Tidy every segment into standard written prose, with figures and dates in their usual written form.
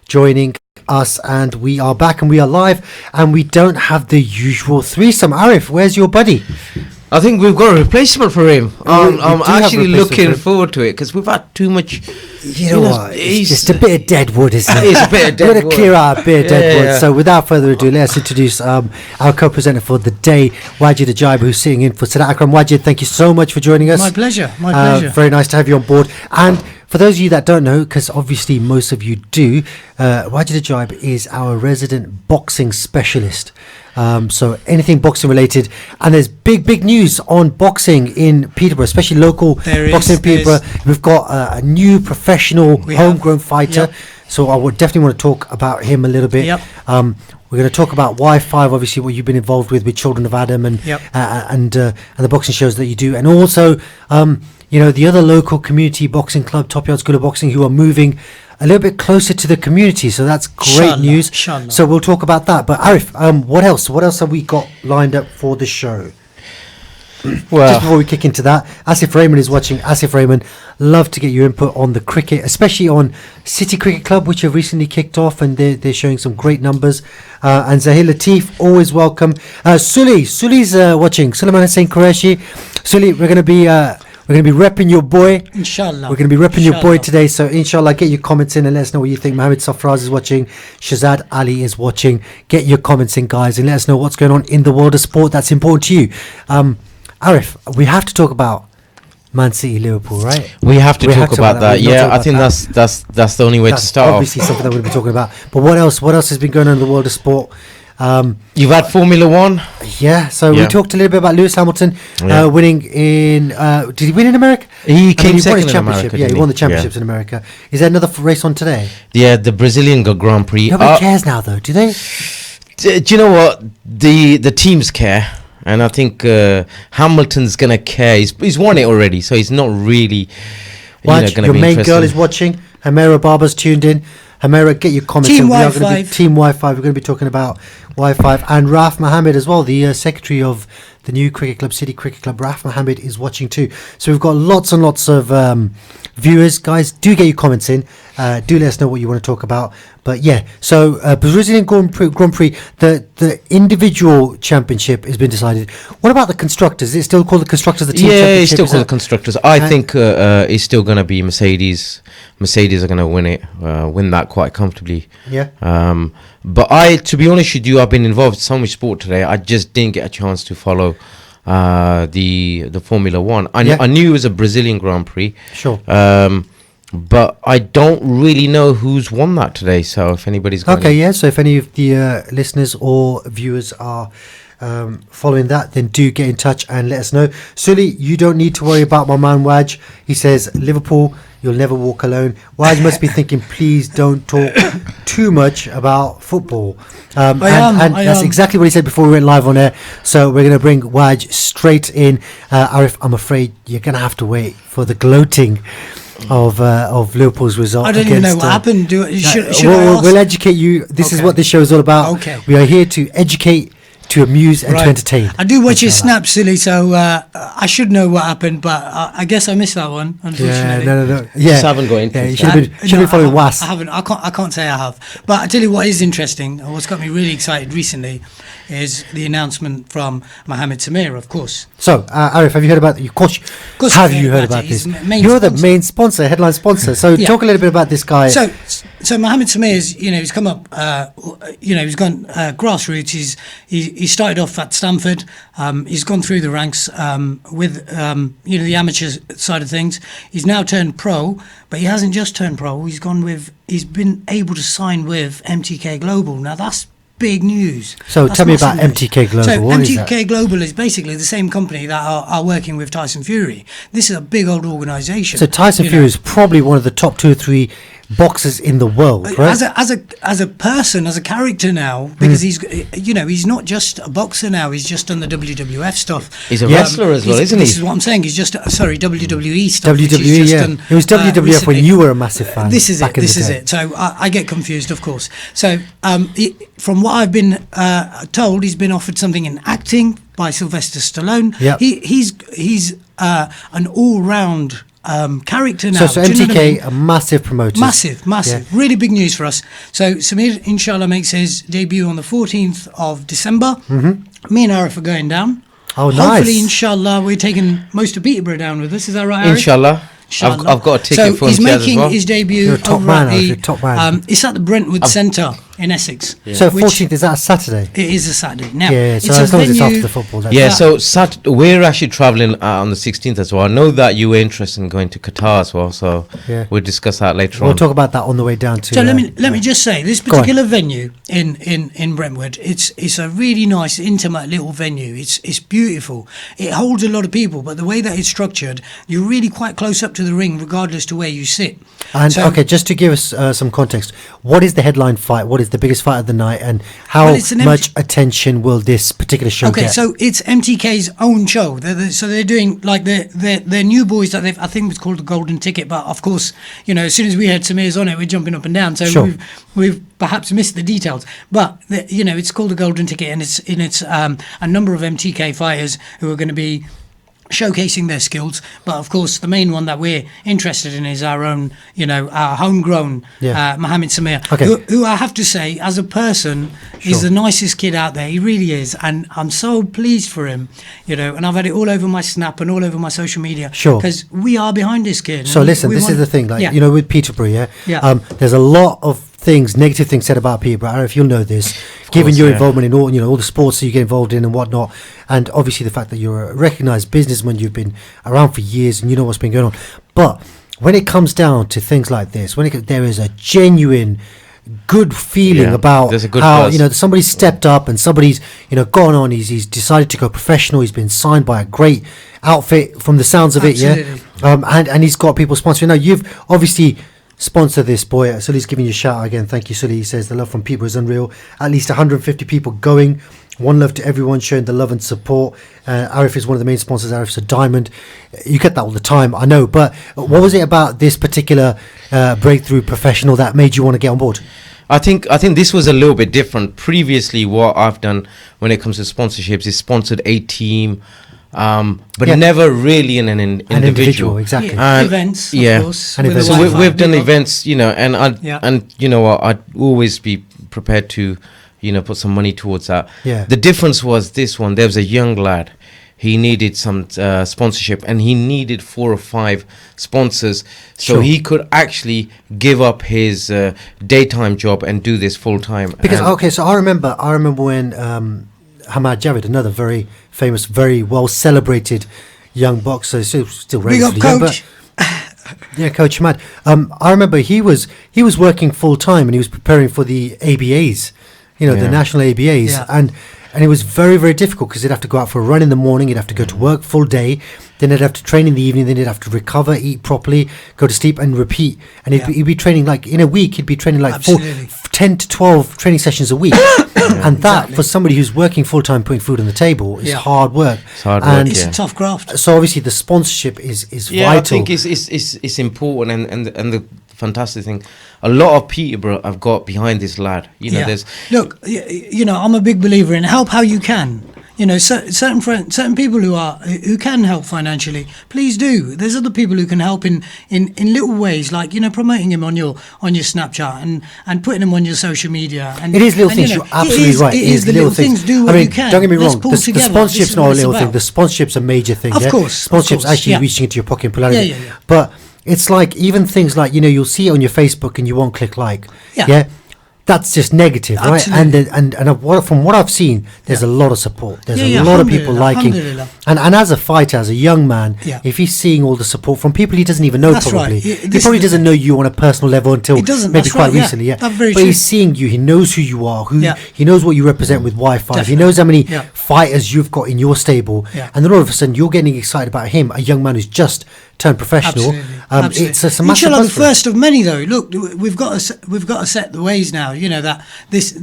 joining us, and we are back and we are live, and we don't have the usual threesome. Arif, where's your buddy? I think we've got a replacement for him. I'm actually looking forward to it because we've had too much. You know what? It's just a bit of dead wood, isn't it? It's a bit of dead wood. We're going to clear out a bit of dead wood. So without further ado, let's introduce our co-presenter for the day, Wajid Ajaib, who's sitting in for Sadat Akram. Wajid, thank you so much for joining us. My pleasure. My pleasure. Very nice to have you on board. And for those of you that don't know, because obviously most of you do, Wajid Ajaib is our resident boxing specialist. So anything boxing related, and there's big news on boxing in Peterborough, especially local boxing in Peterborough. We've got a new professional homegrown fighter, Yep. so I would definitely want to talk about him a little bit. Yep. We're going to talk about Y5, obviously what you've been involved with Children of Adam and Yep. and the boxing shows that you do, and also the other local community boxing club, Top Yard School of Boxing, who are moving a little bit closer to the community, so that's great news. Inshallah. So we'll talk about that. But Arif, what else have we got lined up for the show? Well, just before we kick into that, Asif Rahman is watching. Asif Rahman, love to get your input on the cricket, especially on City Cricket Club, which have recently kicked off, and they're showing some great numbers. And Zahir Latif, always welcome. Suli's watching. Sulaiman Hussain Qureshi. Suli, we're going to be repping your boy. Inshallah. We're going to be repping your boy today. So inshallah, get your comments in and let us know what you think. Mohammed Safraz is watching. Shazad Ali is watching. Get your comments in, guys, and let us know what's going on in the world of sport that's important to you. Arif, we have to talk about Man City Liverpool, right? We have to talk about that. Yeah, I think that's the only way to start. Obviously, something that we'll be talking about. But what else? What else has been going on in the world of sport? You've had Formula One. Yeah, so we talked a little bit about Lewis Hamilton winning in. Did he win in America? He came won second his in America. Yeah, he won the championships in America. Is there another race on today? Yeah, the Brazilian Grand Prix. Nobody cares now, though, do they? Do you know what? The teams care. And I think Hamilton's going to care. He's won it already, so he's not really going to be your main interested. girl is watching. Hamera Barber's tuned in. Hamera, get your comments Team in. Y5. Team Y5. We're going to be talking about Y5. And Raf Mohammed as well, the secretary of the new cricket club, City Cricket Club. Raf Mohammed is watching too. So we've got lots and lots of viewers. Guys, do get your comments in. Do let us know what you want to talk about. But yeah, so Brazilian Grand Prix, the individual championship has been decided. What about the constructors? Is it still called the constructors? The team championship? It's still called the constructors. I think it's still going to be Mercedes. Mercedes are going to win that quite comfortably. Yeah. But to be honest with you, I've been involved in so much sport today. I just didn't get a chance to follow the Formula One. I knew it was a Brazilian Grand Prix. Sure. But I don't really know who's won that today. So if anybody's got so if any of the listeners or viewers are following that, then do get in touch and let us know. Sully, you don't need to worry about my man Waj. He says, Liverpool, you'll never walk alone. Waj must be thinking, please don't talk too much about football. And that's exactly what he said before we went live on air. So we're going to bring Waj straight in. Arif, I'm afraid you're going to have to wait for the gloating of Liverpool's result. I don't even know what happened. We'll educate you. This is what this show is all about. Okay. We are here to educate, to amuse, and to entertain. I do watch your snaps, silly, so I should know what happened, but I guess I missed that one, unfortunately. No. Yeah, just haven't got into you should have been following WAS. I haven't. I can't say I have. But I tell you what is interesting, and what's got me really excited recently, is the announcement from Mohammed Samir, of course. So, Arif, have you heard about? Of course, have you heard about this? You're the main sponsor, headline sponsor. So, talk a little bit about this guy. So Mohammed Samir is, he's come up, he's gone grassroots. He started off at Stanford. He's gone through the ranks with the amateur side of things. He's now turned pro, but he hasn't just turned pro. He's been able to sign with MTK Global. Now that's big news. So tell me about MTK Global. So what MTK Global is basically the same company that are working with Tyson Fury. This is a big old organisation. So Tyson Fury is probably one of the top 2 or 3 boxers in the world, right? As a person, as a character now, because he's not just a boxer now. He's just done the WWF stuff. He's a wrestler as well, isn't he? This is what I'm saying. He's just WWE stuff. WWE, it was WWF recently. when you were a massive fan. This is it. So I get confused, of course. So from what I've been told, he's been offered something in acting by Sylvester Stallone. Yep. He's an all-round character now. So Do you know what I mean? MTK, a massive promoter. Massive. Really big news for us. So Samir, inshallah, makes his debut on the 14th of December. Mm-hmm. Me and Arif are going down. Oh, nice. Hopefully, inshallah, we're taking most of Peterborough down with us. Is that right, Arif? Inshallah. Inshallah. I've got a ticket for he's him as making well. his debut You're a top over man, at Arif, you're a top man. it's at the Brentwood Centre in Essex. So which 14th, is that a Saturday? it is a Saturday. Now, Yeah, so it's as a long as it's venue. after the football. That's Yeah, fine. so we're actually traveling on the 16th as well. I know that you were interested in going to Qatar as well, so Yeah. we'll discuss that later We'll on. talk about that on the way down to. So let me just say, this Go on. particular venue in Brentwood, it's a really nice, intimate little venue. It's beautiful. It holds a lot of people, but the way that it's structured, you're really quite close up to the ring, regardless to where you sit. And So- okay, just to give us some context, what is the headline fight? What is the biggest fight of the night, and how Well, it's an much attention will this particular show Okay, get? so it's MTK's own show. So they're doing like their new boys that I think it's called the Golden Ticket. But of course, as soon as we had Samir's on it, we're jumping up and down. So Sure. we've perhaps missed the details. But it's called the Golden Ticket, and it's a number of MTK fighters who are going to be showcasing their skills. But of course, the main one that we're interested in is our own, our homegrown Yeah. Mohammed Samir, Okay. who I have to say, as a person, Sure. is the nicest kid out there. He really is, and I'm so pleased for him. And I've had it all over my Snap and all over my social media. Sure. Because we are behind this kid. So and listen, we this want- is the thing, like Yeah. with Peterborough, Yeah. there's a lot of things, negative things said about Peterborough. I don't know if you'll know this, given course, your yeah. involvement in all the sports that you get involved in and whatnot, and obviously the fact that you're a recognised businessman, you've been around for years and you know what's been going on. But when it comes down to things like this, there is a genuine good feeling Yeah, about there's a good how buzz. somebody's stepped up and somebody's gone on. He's decided to go professional. He's been signed by a great outfit from the sounds of Absolutely. it. And he's got people sponsoring. Now you've obviously sponsored this boy. Sully's giving you a shout out again. Thank you, Sully. He says the love from people is unreal. At least 150 people going. One love to everyone showing the love and support. Arif is one of the main sponsors. Arif's a diamond. You get that all the time, I know. But what was it about this particular breakthrough professional that made you want to get on board? I think this was a little bit different. Previously, what I've done when it comes to sponsorships is sponsored a team, but Yeah. never really in an An individual. individual, exactly. Yeah, events, of yeah. course. And with the events. So Wi-Fi. we've done Big up. events, and Yeah. and you know what, I'd always be prepared to, put some money towards that. Yeah. The difference was this one. There was a young lad. He needed some sponsorship, and he needed 4 or 5 sponsors, so Sure. he could actually give up his daytime job and do this full time. Because And- so I remember when Hamad Javid, another very famous, very well celebrated young boxer, still Big up, relatively young, coach. yeah, Coach Hamad. I remember he was working full time and he was preparing for the ABAs, the Yeah. national ABAs, Yeah. and it was very, very difficult because he'd have to go out for a run in the morning, he'd have to go to work full day, then he'd have to train in the evening, then he'd have to recover, eat properly, go to sleep and repeat. And he'd be training like in a week, he'd be training like Absolutely. 10 to 12 training sessions a week. And that Exactly. for somebody who's working full time, putting food on the table, is Yeah. hard work. It's hard work, And It's yeah. a tough graft. so obviously the sponsorship is yeah, vital. I think it's important, and the fantastic thing, a lot of Peterborough have got behind this lad. There's Look, I'm a big believer in help how you can. Certain people who can help financially, please do. There's other people who can help in little ways, like promoting him on your Snapchat and putting him on your social media. And It is little and, things. You're absolutely right. It is the little things. Do what I mean, you can. don't get me Let's wrong. pull The together. This sponsorship's is not what a it's little thing. about. The sponsorship's a major thing. Of yeah? course, of Sponsorship's course, actually yeah. reaching into your pocket and pulling out. Yeah, yeah. But it's like even things like you'll see it on your Facebook and you won't click like. Yeah. That's just negative, right? Absolutely. And from what I've seen, there's a lot of support. There's Yeah, a lot of people alhamdulillah, liking. alhamdulillah. And as a fighter, as a young man, Yeah. if he's seeing all the support from people he doesn't even know, That's probably right. he This probably is the- doesn't know you on a personal level until He doesn't, maybe that's quite right, yeah. recently. Yeah, That's very but true. he's seeing you. He knows who you are. Yeah. He knows what you represent with Wi-Fi. He Definitely. knows how many Yeah. fighters you've got in your stable, Yeah. and then all of a sudden you're getting excited about him, a young man who's just turned professional. Absolutely. It's a massive Inshallah, the buzz for him. first of many though. Look, we've got to set the ways now. That this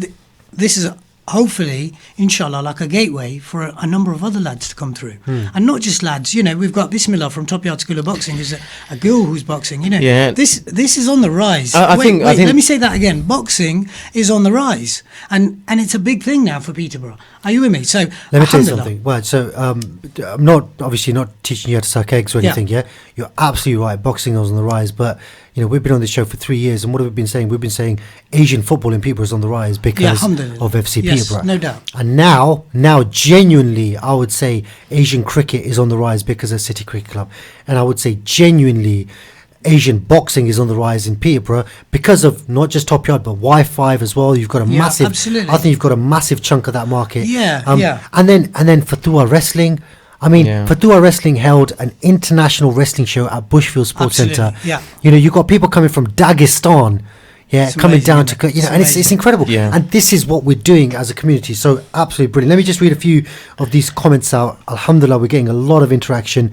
is hopefully, inshallah, like a gateway for a number of other lads to come through. And not just lads, we've got Bismillah from Top Yard School of Boxing, who's a girl who's boxing, Yeah. This is on the rise. I think let me say that again. Boxing is on the rise. And it's a big thing now for Peterborough. Are you with me? So, let me tell you alhamdulillah. something. Well, so I'm not obviously not teaching you how to suck eggs or anything. Yeah, you're absolutely right. Boxing is on the rise, but we've been on this show for 3 years, and what have we been saying? We've been saying Asian football in Peterborough is on the rise because of FC Peterborough. No doubt. And now, genuinely, I would say Asian cricket is on the rise because of City Cricket Club, and I would say genuinely, Asian boxing is on the rise in Peterborough because of not just Top Yard but Y5 as well. You've got a massive. Absolutely. I think you've got a massive chunk of that market. Yeah. And then Fatua Wrestling. I mean, Fatua Wrestling held an international wrestling show at Bushfield Sports Centre. Yeah. You've got people coming from Dagestan. Yeah, It's coming amazing, down isn't to, it? It's and it's amazing. incredible. Yeah. And this is what we're doing as a community. So absolutely brilliant. Let me just read a few of these comments out. Alhamdulillah, we're getting a lot of interaction.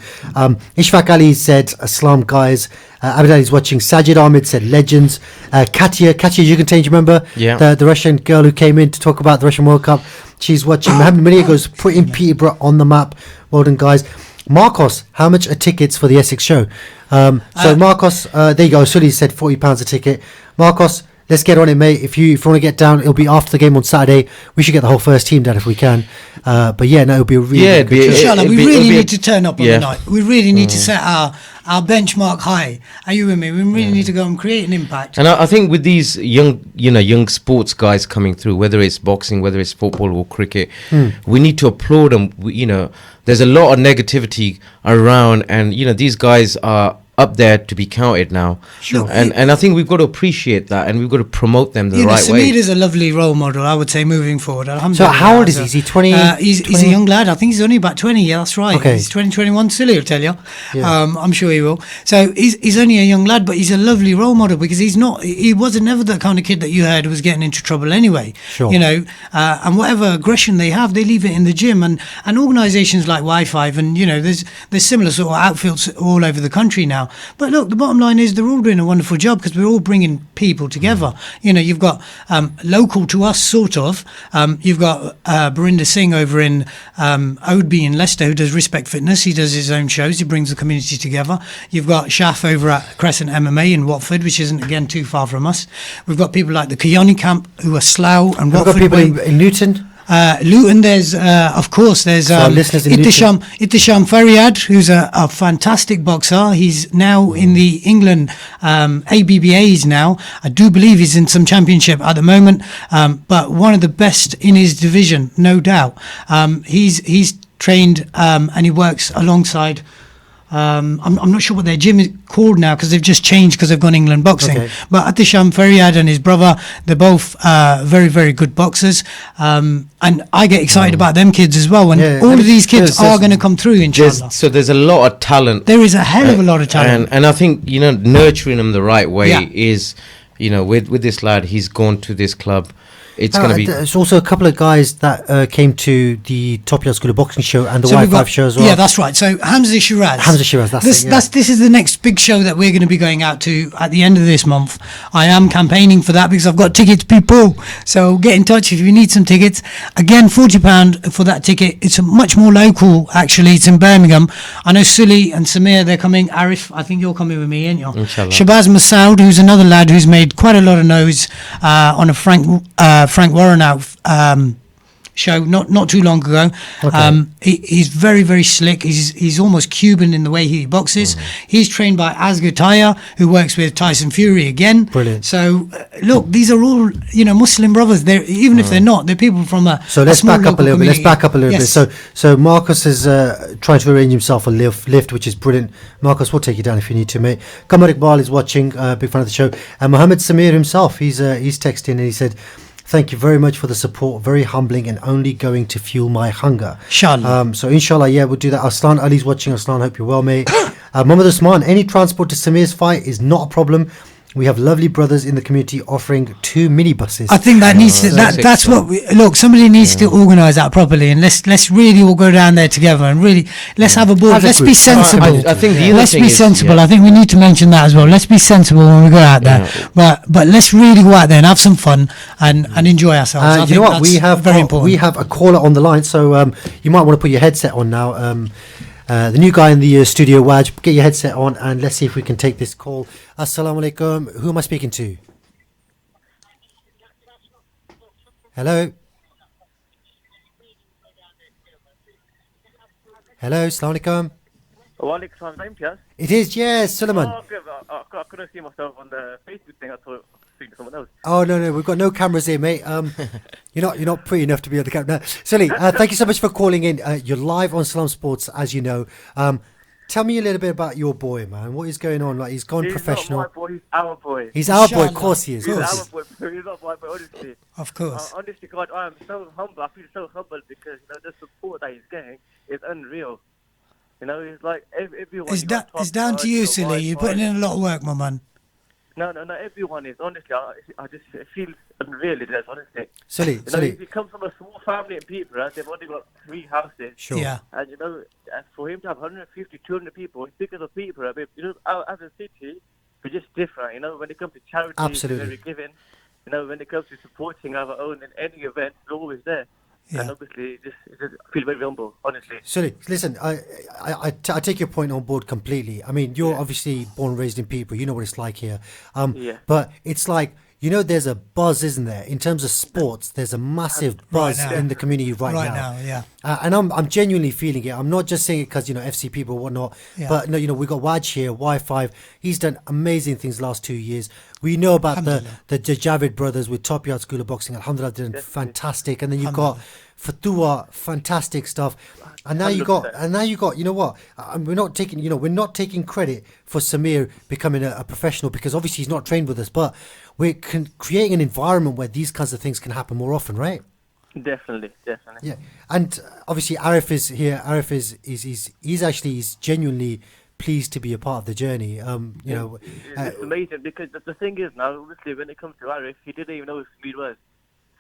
Ishfaq Ali said, Aslam guys. Abid Ali's watching. Sajid Ahmed said, legends. Katia, you can change, remember? Yeah. The Russian girl who came in to talk about the Russian World Cup. She's watching. Mohammed Mania goes, putting Peterborough on the map. Well done, guys. Marcos, how much are tickets for the Essex show? So Marcos, there you go. Sully said £40 a ticket. Marcos, let's get on it, mate. If you want to get down, it'll be after the game on Saturday. We should get the whole first team down if we can. But yeah, no, it'll be a really good show. Inshallah, we it'd really be need to turn up on the night. We really need to set our benchmark high. Are you with me? We really need to go and create an impact. And I think with these young sports guys coming through, whether it's boxing, whether it's football or cricket, we need to applaud them. There's a lot of negativity around, and these guys are up there to be counted now. Sure. And I think we've got to appreciate that, and we've got to promote them the right way. Samir is a lovely role model, I would say, moving forward. So Alhamdulillah. how old is he? Is he 20? He's a young lad. I think he's only about 20. Yeah, that's right. Okay. He's 2021. Silly, will tell you. Yeah. I'm sure he will. So he's only a young lad, but he's a lovely role model because he wasn't never the kind of kid that you heard was getting into trouble anyway. Sure. And whatever aggression they have, they leave it in the gym. And organisations like Y5 and there's similar sort of outfits all over the country now. But look, the bottom line is they're all doing a wonderful job because we're all bringing people together. You've got local to us, sort of. You've got Barinder Singh over in Oadby in Leicester who does Respect Fitness. He does his own shows. He brings the community together. You've got Shaf over at Crescent MMA in Watford, which isn't, again, too far from us. We've got people like the Kioni Camp who are Slough and We've got Watford. people in Luton. Luton, there's of course there's listeners in Ittisham Faryad, who's a fantastic boxer. He's now in the England ABBAs now. I do believe he's in some championship at the moment, but one of the best in his division, no doubt. He's trained and he works alongside. I'm not sure what their gym is called now because they've just changed because they've gone England boxing. Okay. But Atisham Faryad and his brother, they're both very, very good boxers. And I get excited about them kids as well. And all of these kids are going to come through, inshallah. So there's a lot of talent. There is a hell of a lot of talent. And I think, nurturing them the right way is, with this lad, he's gone to this club. It's going to be. There's also a couple of guys that came to the Top Yard School of Boxing show and the So we've Y5 got- show as well. Yeah, that's right. So Hamza Shiraz. This is the next big show that we're going to be going out to at the end of this month. I am campaigning for that because I've got tickets, people. So get in touch if you need some tickets. Again, £40 for that ticket. It's much more local, actually. It's in Birmingham. I know Sully and Samir, they're coming. Arif, I think you're coming with me, ain't you? Inshallah. Shabazz Masoud, who's another lad who's made quite a lot of noise on a Frank Warren out show not too long ago. Okay. He's very, very slick. He's almost Cuban in the way he boxes. He's trained by Asghar Taya, who works with Tyson Fury again. Brilliant. So look, these are all Muslim brothers. They're even if they're not, they're people from a So let's small back up a local little bit. Let's community. back up a little Yes. bit. So Marcus is trying to arrange himself a lift, which is brilliant. Marcus, we'll take you down if you need to, mate. Kamar Iqbal is watching, big fan of the show, and Mohammed Samir himself. He's texting and he said, "Thank you very much for the support. Very humbling and only going to fuel my hunger." Inshallah. So inshallah, yeah, we'll do that. Aslan Ali's watching. Aslan, hope you're well, mate. Mohammed Usman, any transport to Samir's fight is not a problem. We have lovely brothers in the community offering 2 minibuses. I think that needs to. That's what we look. Somebody needs to organise that properly, and let's really all go down there together and really let's have a board. Let's be sensible. I think the other let's thing be is, sensible. I think we need to mention that as well. Let's be sensible when we go out there, but let's really go out there and have some fun and enjoy ourselves. I you think know what? that's We have very important. We have a caller on the line, so you might want to put your headset on now. The new guy in the studio, Waj, get your headset on and let's see if we can take this call. Assalamu alaikum. Who am I speaking to? Hello? Hello, assalamu alaikum. Walaikum salam, yes? It is, yes, Suleiman. Oh, okay. I couldn't see myself on the Facebook thing. I thought speaking to someone else. Oh, no, we've got no cameras here, mate. You're not pretty enough to be on the camera. No. Sully, thank you so much for calling in. You're live on Salaam Sports, as you know. Tell me a little bit about your boy, man. What is going on? Like, he's gone professional. Not my boy, he's our boy. He's our boy, of Inshallah. course he is. He's Of our course. boy. He's not my boy, honestly. Of course. Honestly, God, I am so humble. I feel so humbled because the support that he's getting is unreal. It's like everyone. It's down to you, Silly. You're putting in a lot of work, my man. No, everyone is. Honestly, I just feel unreal. It is, honestly. Sully, Sully. He comes from a small family in Peterborough. They've only got 3 houses. Sure. Yeah. And for him to have 150, 200 people, it's because of Peterborough. But, as a city, we're just different. When it comes to charity, Absolutely. we're very giving. When it comes to supporting our own in any event, we're always there. Yeah. And obviously, I feel very humble, honestly. Sully, listen, I take your point on board completely. I mean, you're obviously born and raised in Peterborough. You know what it's like here. Yeah. But it's like, there's a buzz, isn't there? In terms of sports, there's a massive buzz now. in the community right Right now. now, yeah. And I'm genuinely feeling it. I'm not just saying it because, FC people and whatnot. Yeah. But, no, we got Waj here, Y5. He's done amazing things the last 2 years. We know about the Javid brothers with Top Yard School of Boxing. Alhamdulillah, doing fantastic. And then you've got Fatua, fantastic stuff. And now you got, you know what? We're not taking credit for Samir becoming a professional because obviously he's not trained with us, but we're creating an environment where these kinds of things can happen more often, right? Definitely. Yeah, and obviously Arif is here. Arif he's genuinely pleased to be a part of the journey. It's amazing because the thing is now, obviously, when it comes to Arif, he didn't even know who Smid was.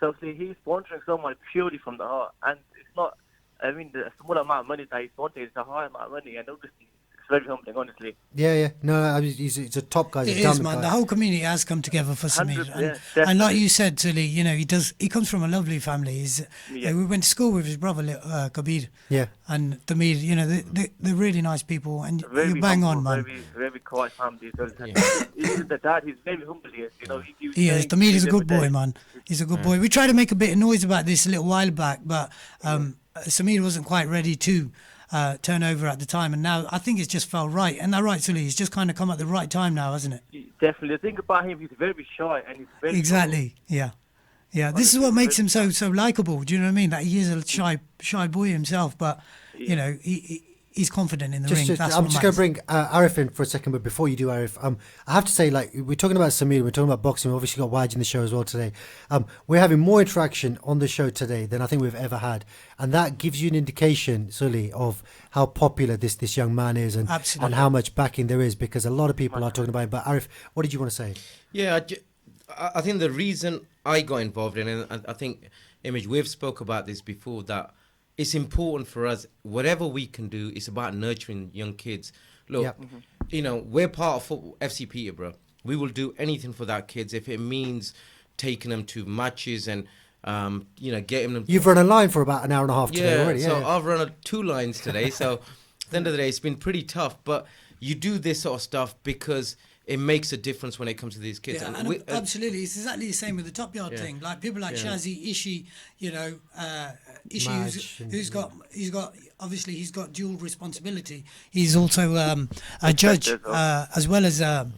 So see, he's sponsoring someone purely from the heart, and it's not. The small amount of money that he's sponsoring is a high amount of money, and obviously it's very humbling, honestly. Yeah. No, he's a top guy. It is, man. The whole community has come together for Samir, and like you said, Sully, he comes from a lovely family. We went to school with his brother, Kabir. Yeah. And Tamir, they're really nice people, and Very you bang humble, on, man. Very, very quiet family. Even the dad, he's very humble. He is. Tamir is a good boy, man. He's a good boy. We tried to make a bit of noise about this a little while back, but Samir wasn't quite ready to turn over at the time, and now I think it's just felt right. And that right, Sully, he's just kind of come at the right time now, hasn't it? Definitely. The thing about him, he's very shy, and he's very exactly. humble. Yeah. This is what makes him so likable. Do you know what I mean? That he is a shy boy himself, but he's confident in the ring. I'm just going to bring Arif in for a second, but before you do, Arif, I have to say, like, we're talking about Samir, we're talking about boxing, we've obviously got Waj in the show as well today. We're having more interaction on the show today than I think we've ever had, and that gives you an indication, Sully, of how popular this young man is and how much backing there is, because a lot of people are talking about him. But Arif, what did you want to say? Yeah, I think the reason I got involved in it, and I think, Image, we've spoke about this before, that it's important for us, whatever we can do, it's about nurturing young kids. Look, we're part of FC Peterborough. We will do anything for that kids if it means taking them to matches and, getting them. You've run a line for about an hour and a half today already. So I've run 2 lines today. So at the end of the day, it's been pretty tough. But you do this sort of stuff because it makes a difference when it comes to these kids. Yeah, and absolutely. It's exactly the same with the Top Yard thing. Like people like Shazi, Ishi, Ishi, he's got dual responsibility. He's also a judge as well as a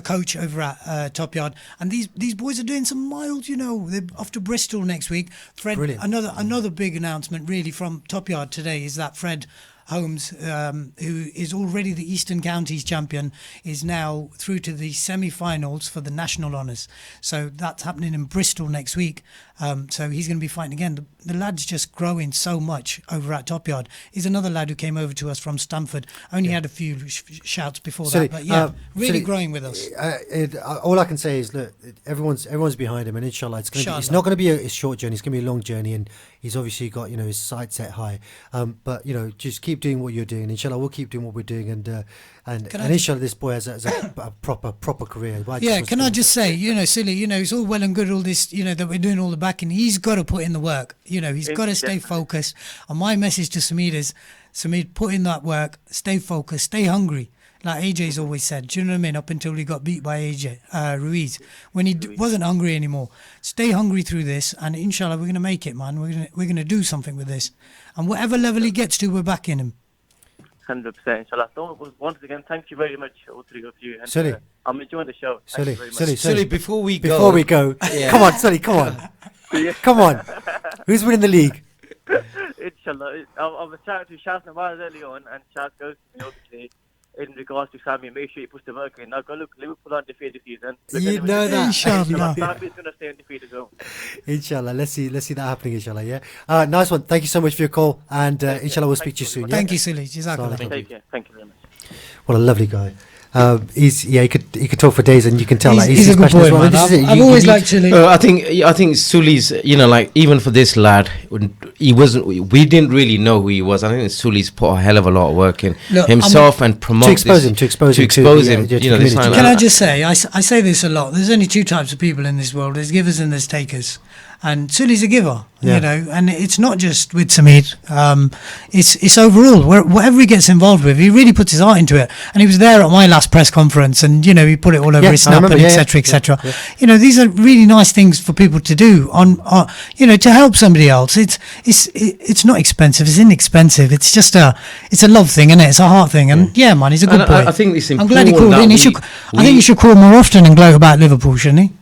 coach over at Top Yard. And these boys are doing some mild, they're off to Bristol next week. Fred, brilliant. another big announcement really from Top Yard today is that Fred Holmes, who is already the Eastern Counties champion, is now through to the semi-finals for the national honours. So that's happening in Bristol next week. So he's going to be fighting again. The lad's just growing so much over at Top Yard. He's another lad who came over to us from Stamford. Only had a few shouts before that, but really growing with us. All I can say is, look, everyone's behind him, and inshallah, it's not going to be a short journey. It's going to be a long journey, and he's obviously got his sights set high. But just keep doing what you're doing, and inshallah, we'll keep doing what we're doing, and inshallah, this boy has a proper career. Can I just say, Silly, it's all well and good, all this, that we're doing all the backing. He's got to put in the work. He's got to stay focused. And my message to Samir is, Samir, put in that work, stay focused, stay hungry. Like AJ's always said, do you know what I mean? Up until he got beat by Ruiz, when he wasn't hungry anymore. Stay hungry through this, and inshallah, we're going to make it, man. We're going to do something with this, and whatever level he gets to, we're backing him. 100%, inshallah. So once again, thank you very much, all three of you. And, Sully, I'm enjoying the show. Sully, before we go, come on, Sully, come on. Come on. Who's winning the league? Inshallah. I was chatting to Shaz Nawaz earlier on, and Shaz goes to me, obviously, in regards to Sammy, make sure you push the work in. Now go look, Liverpool are undefeated this season. You know that. Inshallah. Sammy's going to stay undefeated as well. Inshallah. Let's see that happening, inshallah, yeah? Nice one. Thank you so much for your call, and inshallah, we'll speak to you soon. Thank you, Silly. Jazakallah. Take care. Thank you very much. What a lovely guy. He could talk for days, and you can tell he's a good boy, man. I've always liked Sully. I think Sully's, like, even for this lad, he wasn't. We didn't really know who he was. I think Sully's put a hell of a lot of work in himself and promote to expose him. Can I just say, I say this a lot. There's only two types of people in this world: there's givers and there's takers. And Sully's a giver, and it's not just with Samir. It's overall, whatever he gets involved with, he really puts his heart into it. And he was there at my last press conference, and he put it all over his snap, and etc. These are really nice things for people to do to help somebody else. It's not expensive, it's inexpensive. It's just a love thing, isn't it? It's a heart thing, and man, he's a good boy. I think it's important. I'm glad he called in. I think he should call more often and gloat about Liverpool, shouldn't he?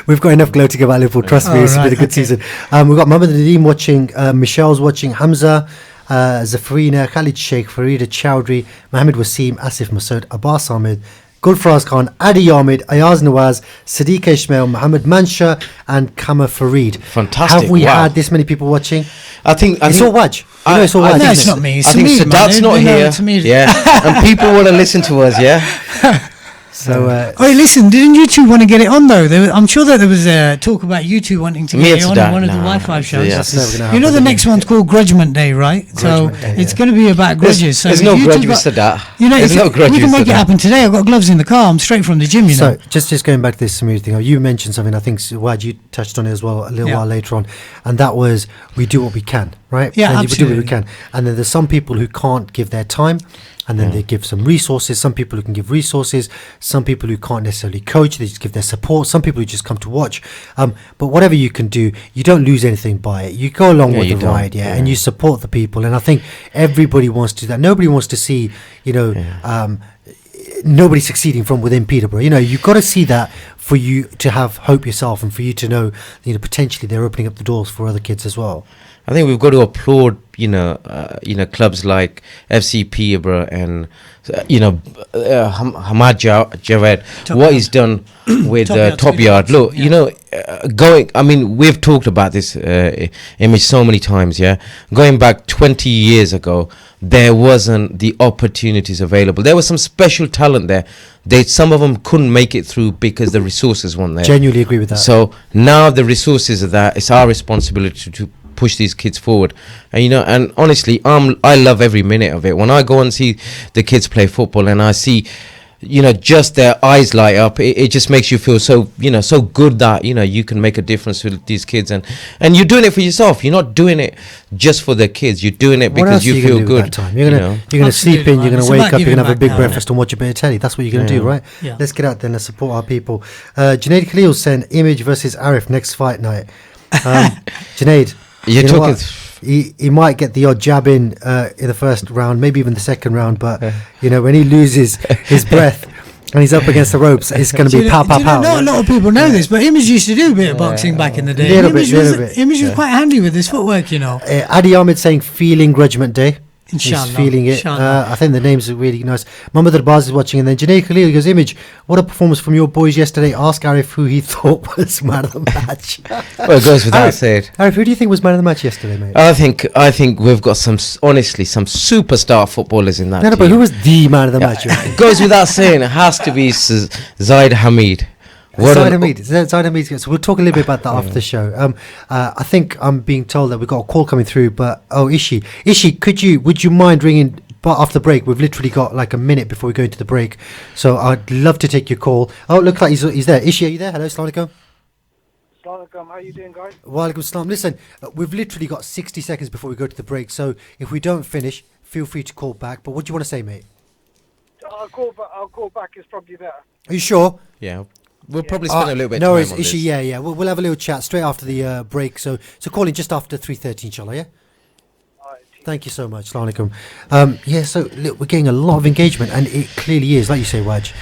We've got enough gloating about Liverpool. Trust me, it's been a good season. We've got Mohammed Nadeem watching, Michelle's watching, Hamza, Zafrina, Khalid Sheikh, Farida Chowdhury, Mohammed Wasim, Asif Masood, Abbas Ahmed, Gulfaraz Khan, Adi Ahmed, Ayaz Nawaz, Sadiq Ishmael, Mohammed Mansha, and Kama Farid. Fantastic. Have we had this many people watching? I think it's all Waj. It's all Waj. No, it's not me. It's I think Sadat's not here. Yeah, and people want to listen to us. Yeah. So, hey, listen, didn't you two want to get it on though? I'm sure that there was talk about you two wanting to get it on in one of the Wi-Fi shows. That's never gonna happen. The next one's called Grudgement Day, right? It's going to be about grudges. There's no grudge with Sadat. There's no grudge. We can make it happen today. I've got gloves in the car. I'm straight from the gym. So just going back to this Samir thing, you mentioned something. I think Waj, you touched on it as well a little while later on, and that was we do what we can, right? Yeah, and absolutely. We do what we can, and then there's some people who can't give their time. And then they give some resources. Some people who can give resources. Some people who can't necessarily coach. They just give their support. Some people who just come to watch. But whatever you can do, you don't lose anything by it. You go along with the ride, and you support the people. And I think everybody wants to do that. Nobody wants to see, nobody succeeding from within Peterborough. You've got to see that for you to have hope yourself, and for you to know, potentially they're opening up the doors for other kids as well. I think we've got to applaud, clubs like FC Peterborough and, Hamad Javed, what he's done with Top Yard. Look, we've talked about this image so many times, Going back 20 years ago, there wasn't the opportunities available. There was some special talent there. Some of them couldn't make it through because the resources weren't there. Genuinely agree with that. So now the resources are there. It's our responsibility to push these kids forward, and honestly, I love every minute of it. When I go and see the kids play football and I see, just their eyes light up, it just makes you feel so, so good that, you can make a difference to these kids, and you're doing it for yourself. You're not doing it just for the kids. You're doing it because you feel good. You're gonna sleep in, you're gonna wake up, you're gonna have a big breakfast and watch a bit of telly. That's what you're gonna do, right? Yeah. Let's get out there and support our people. Junaid Khalil sent Image versus Arif next fight night. Junaid, you're talking. He might get the odd jab in the first round, maybe even the second round, but when he loses his breath and he's up against the ropes, it's going to be pow, pow, pow. Not a lot of people know this, but Image used to do a bit of boxing back in the day. Little bit. Image was quite handy with his footwork, Adi Ahmed saying feeling Grudgement Day. Inshallah. He's feeling it. Inshallah. I think the names are really nice. Mohammed Arbaz is watching, and then Junaid Khalil goes, Image, what a performance from your boys yesterday. Ask Arif who he thought was man of the match. Well, it goes without saying. Arif, who do you think was man of the match yesterday, mate? I think we've got some superstar footballers in that No, team. but who was the man of the match? It goes without saying. It has to be Zaid Hamid. Zaid Hamid. So we'll talk a little bit about that after the show. I think I'm being told that we've got a call coming through, but Ishi, would you mind ringing after the break? We've literally got like a minute before we go into the break, so I'd love to take your call. Oh, look like he's there. Ishi, are you there? Hello, Assalamu alaikum. Assalamu alaikum. How are you doing, guys? Wa alaikum salam. Listen, we've literally got 60 seconds before we go to the break, so if we don't finish, feel free to call back. But what do you want to say, mate? I'll call back. It's probably better. Are you sure? Yeah. We'll probably spend a little bit no of worries, time on Ishi, this. yeah. We'll have a little chat straight after the break. So call in just after 3:30, inshallah, yeah? All right. Thank you so much. Assalamu alaikum. So look, we're getting a lot of engagement, and it clearly is, like you say, Waj.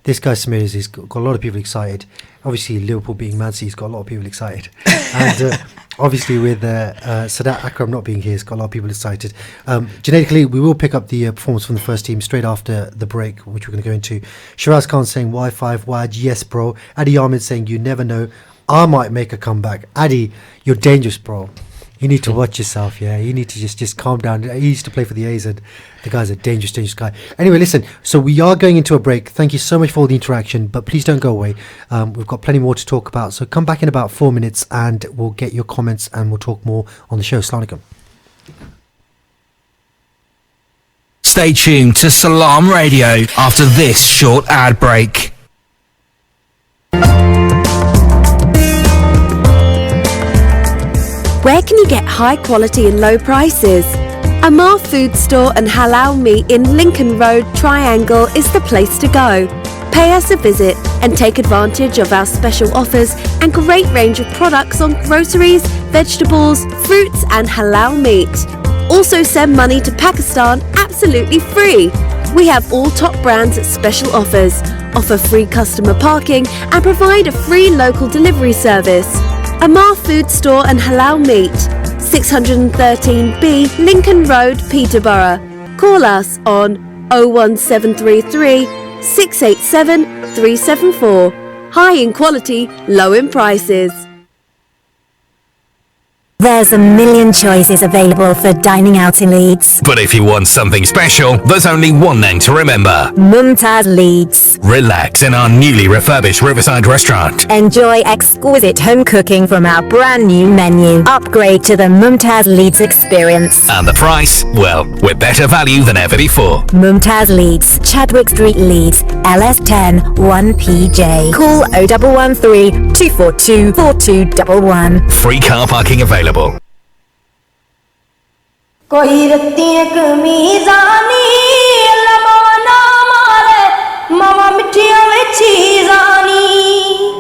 This guy Smears has got a lot of people excited. Obviously, Liverpool being Man City's got a lot of people excited. And obviously, with Sadat Akram not being here, it's got a lot of people excited. Genetically, we will pick up the performance from the first team straight after the break, which we're going to go into. Shiraz Khan saying, Y5, Waj, yes, bro. Adi Ahmed saying, you never know. I might make a comeback. Adi, you're dangerous, bro. You need to watch yourself, yeah. You need to just calm down. He used to play for the A's, and the guy's a dangerous guy. Anyway, listen, so we are going into a break. Thank you so much for all the interaction, but please don't go away. We've got plenty more to talk about, so come back in about 4 minutes and we'll get your comments and we'll talk more on the show. Assalamu alaikum. Stay tuned to Salaam Radio after this short ad break. Where can you get high quality and low prices? Amar Food Store and Halal Meat in Lincoln Road, Triangle is the place to go. Pay us a visit and take advantage of our special offers and great range of products on groceries, vegetables, fruits and halal meat. Also send money to Pakistan absolutely free. We have all top brands at special offers, offer free customer parking and provide a free local delivery service. Amar Food Store and Halal Meat, 613B Lincoln Road, Peterborough. Call us on 01733 687 374. High in quality, low in prices. There's a million choices available for dining out in Leeds. But if you want something special, there's only one name to remember. Mumtaz Leeds. Relax in our newly refurbished Riverside restaurant. Enjoy exquisite home cooking from our brand new menu. Upgrade to the Mumtaz Leeds experience. And the price? Well, we're better value than ever before. Mumtaz Leeds, Chadwick Street, Leeds, LS10 1PJ. Call 0113 242 4211. Free car parking available. कोई रत्तियां कमीज़ानी लमाना मारे मामा मिठियां में चीज़ानी।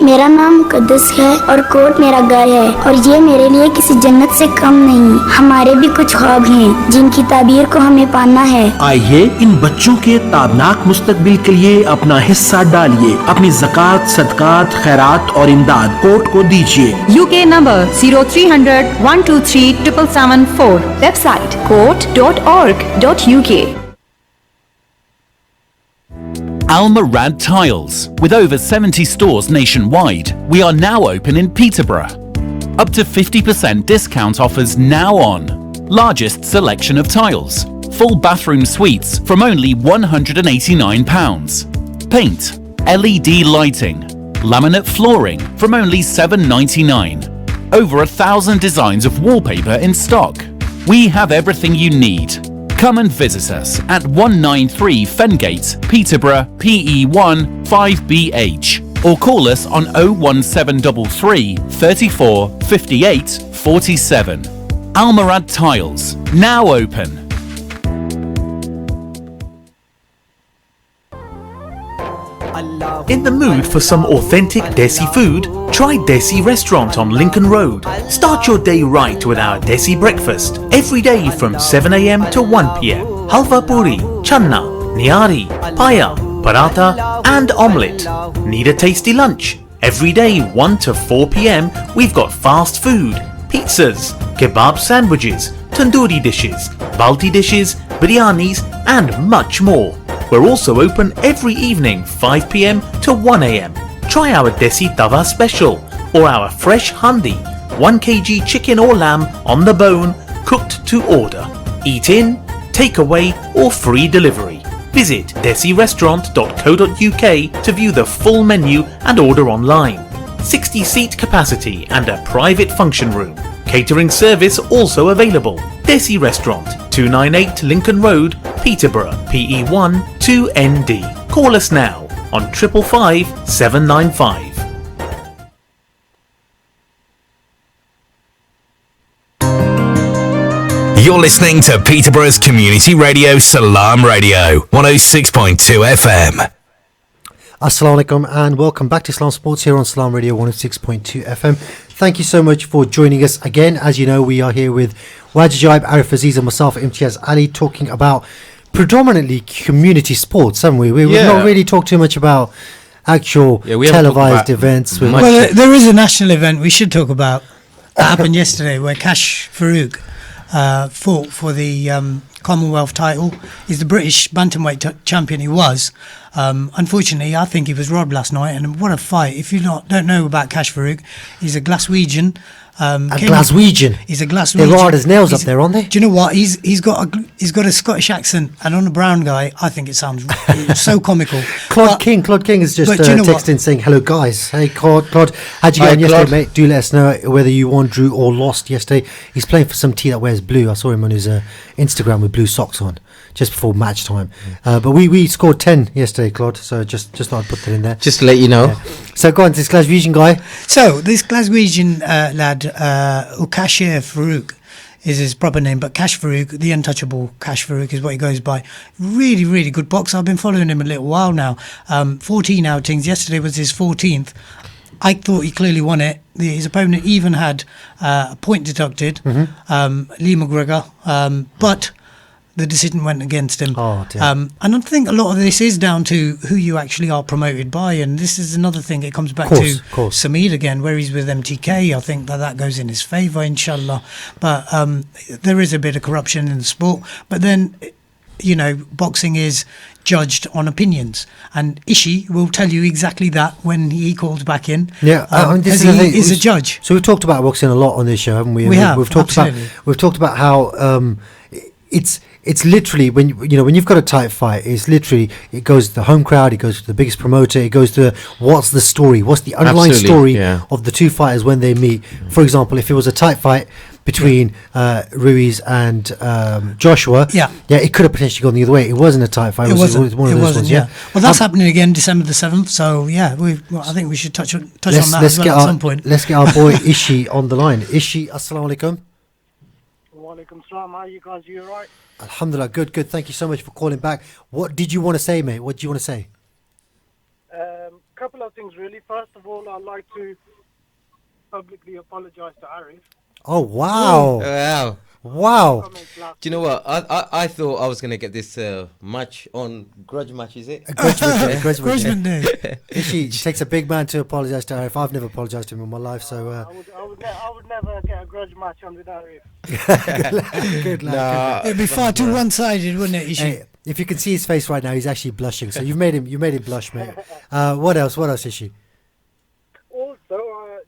मेरा नाम मुकद्दस है और coat मेरा घर है और ये मेरे लिए किसी जन्नत से कम नहीं। हमारे भी कुछ ख्वाब हैं जिनकी ताबीर को हमें पाना है। आइए इन बच्चों के ताबनाक मुस्तकबिल के लिए अपना हिस्सा डालिए। अपनी ज़कात, सदकात, खैरात और इमदाद कोट को दीजिए। UK number 0300 123 7774. Website court.org.uk. Almarad Tiles. With over 70 stores nationwide, we are now open in Peterborough. Up to 50% discount offers now on. Largest selection of tiles. Full bathroom suites from only £189. Paint, LED lighting, laminate flooring from only £7.99. Over 1,000 designs of wallpaper in stock. We have everything you need. Come and visit us at 193 Fengate, Peterborough, PE1 5BH, or call us on 01733 34 58 47. Almarad Tiles, now open. In the mood for some authentic Desi food? Try Desi Restaurant on Lincoln Road. Start your day right with our Desi breakfast every day from 7 a.m. to 1 p.m. Halwa puri, channa, nihari, paya, paratha and omelette. Need a tasty lunch? Every day 1 to 4 p.m. we've got fast food, pizzas, kebab sandwiches, tandoori dishes, balti dishes, biryanis and much more. We're also open every evening 5 p.m. to 1 a.m. Try our Desi Tawa special or our fresh handi, 1 kg chicken or lamb on the bone, cooked to order. Eat in, take away or free delivery. Visit desirestaurant.co.uk to view the full menu and order online. 60-seat capacity and a private function room. Catering service also available. Desi Restaurant, 298 Lincoln Road, Peterborough, PE1 2ND. Call us now on 555 795. You're listening to Peterborough's community radio, Salaam Radio, 106.2 FM. Assalamu alaikum and welcome back to Salaam Sports here on Salaam Radio 106.2 FM. Thank you so much for joining us again. As you know, we are here with Wajid Arif Aziz and myself, Imtiaz Ali, talking about predominantly community sports, haven't we? We've not really talked too much about actual televised events. Well, there is a national event we should talk about that happened yesterday where Kash Farouk fought for the Commonwealth title. He's the British bantamweight champion. He was. Unfortunately, I think he was robbed last night, and what a fight! If you don't know about Kash Farouk, he's a Glaswegian. Glaswegian. He's a Glaswegian. They're hard as nails up there, aren't they? Do you know what? He's got a Scottish accent, and on a brown guy, I think it sounds so comical. Claude King is just texting saying, "Hello guys, hey Claude, how'd you get on yesterday, mate? Do let us know whether you won, drew, or lost yesterday." He's playing for some team that wears blue. I saw him on his Instagram with blue socks on just before match time. But we scored 10 yesterday, Claude. So just thought I'd put that in there, just to let you know. Yeah. So go on, this Glaswegian guy. So this Glaswegian lad, Ukashir Farouk is his proper name, but Kash Farouk, the untouchable Kash Farouk is what he goes by. Really, really good boxer. I've been following him a little while now. 14 outings. Yesterday was his 14th. I thought he clearly won it. His opponent even had a point deducted, Lee McGregor, but the decision went against him. And I think a lot of this is down to who you actually are promoted by, and this is another thing. It comes back to Sameed again, where he's with MTK. I think that goes in his favour, inshallah. But there is a bit of corruption in the sport. But then, you know, boxing is judged on opinions, and Ishii will tell you exactly that when he calls back in. Yeah, this is a judge. So we've talked about boxing a lot on this show, haven't we? We've talked about how it's literally when you've got a tight fight, it's literally, it goes to the home crowd, it goes to the biggest promoter, it goes to what's the story, what's the underlying story of the two fighters when they meet. For example, if it was a tight fight between Ruiz and Joshua, it could have potentially gone the other way. It wasn't a tight fight. It was one of those ones. Well, that's happening again December the 7th. So I think we should touch on that as well at some point. Let's get our boy Ishii on the line. Ishii, assalamu alaikum. Wa alaikum salam. How are you guys? You alright? Alhamdulillah, good. Thank you so much for calling back. What did you want to say, mate? What do you want to say? Couple of things, really. First of all, I'd like to publicly apologise to Arif. Oh, wow. Wow. Do you know what? I thought I was going to get this match on grudge match, is it? Grudge day. She takes a big man to apologise to Arif. I've never apologised to him in my life, so... I would never get a grudge match on with Arif. Good lad. It'd be far too one-sided, wouldn't it, Ishii? Hey, if you can see his face right now, he's actually blushing. So you made him blush, mate. What else, Ishii? Also,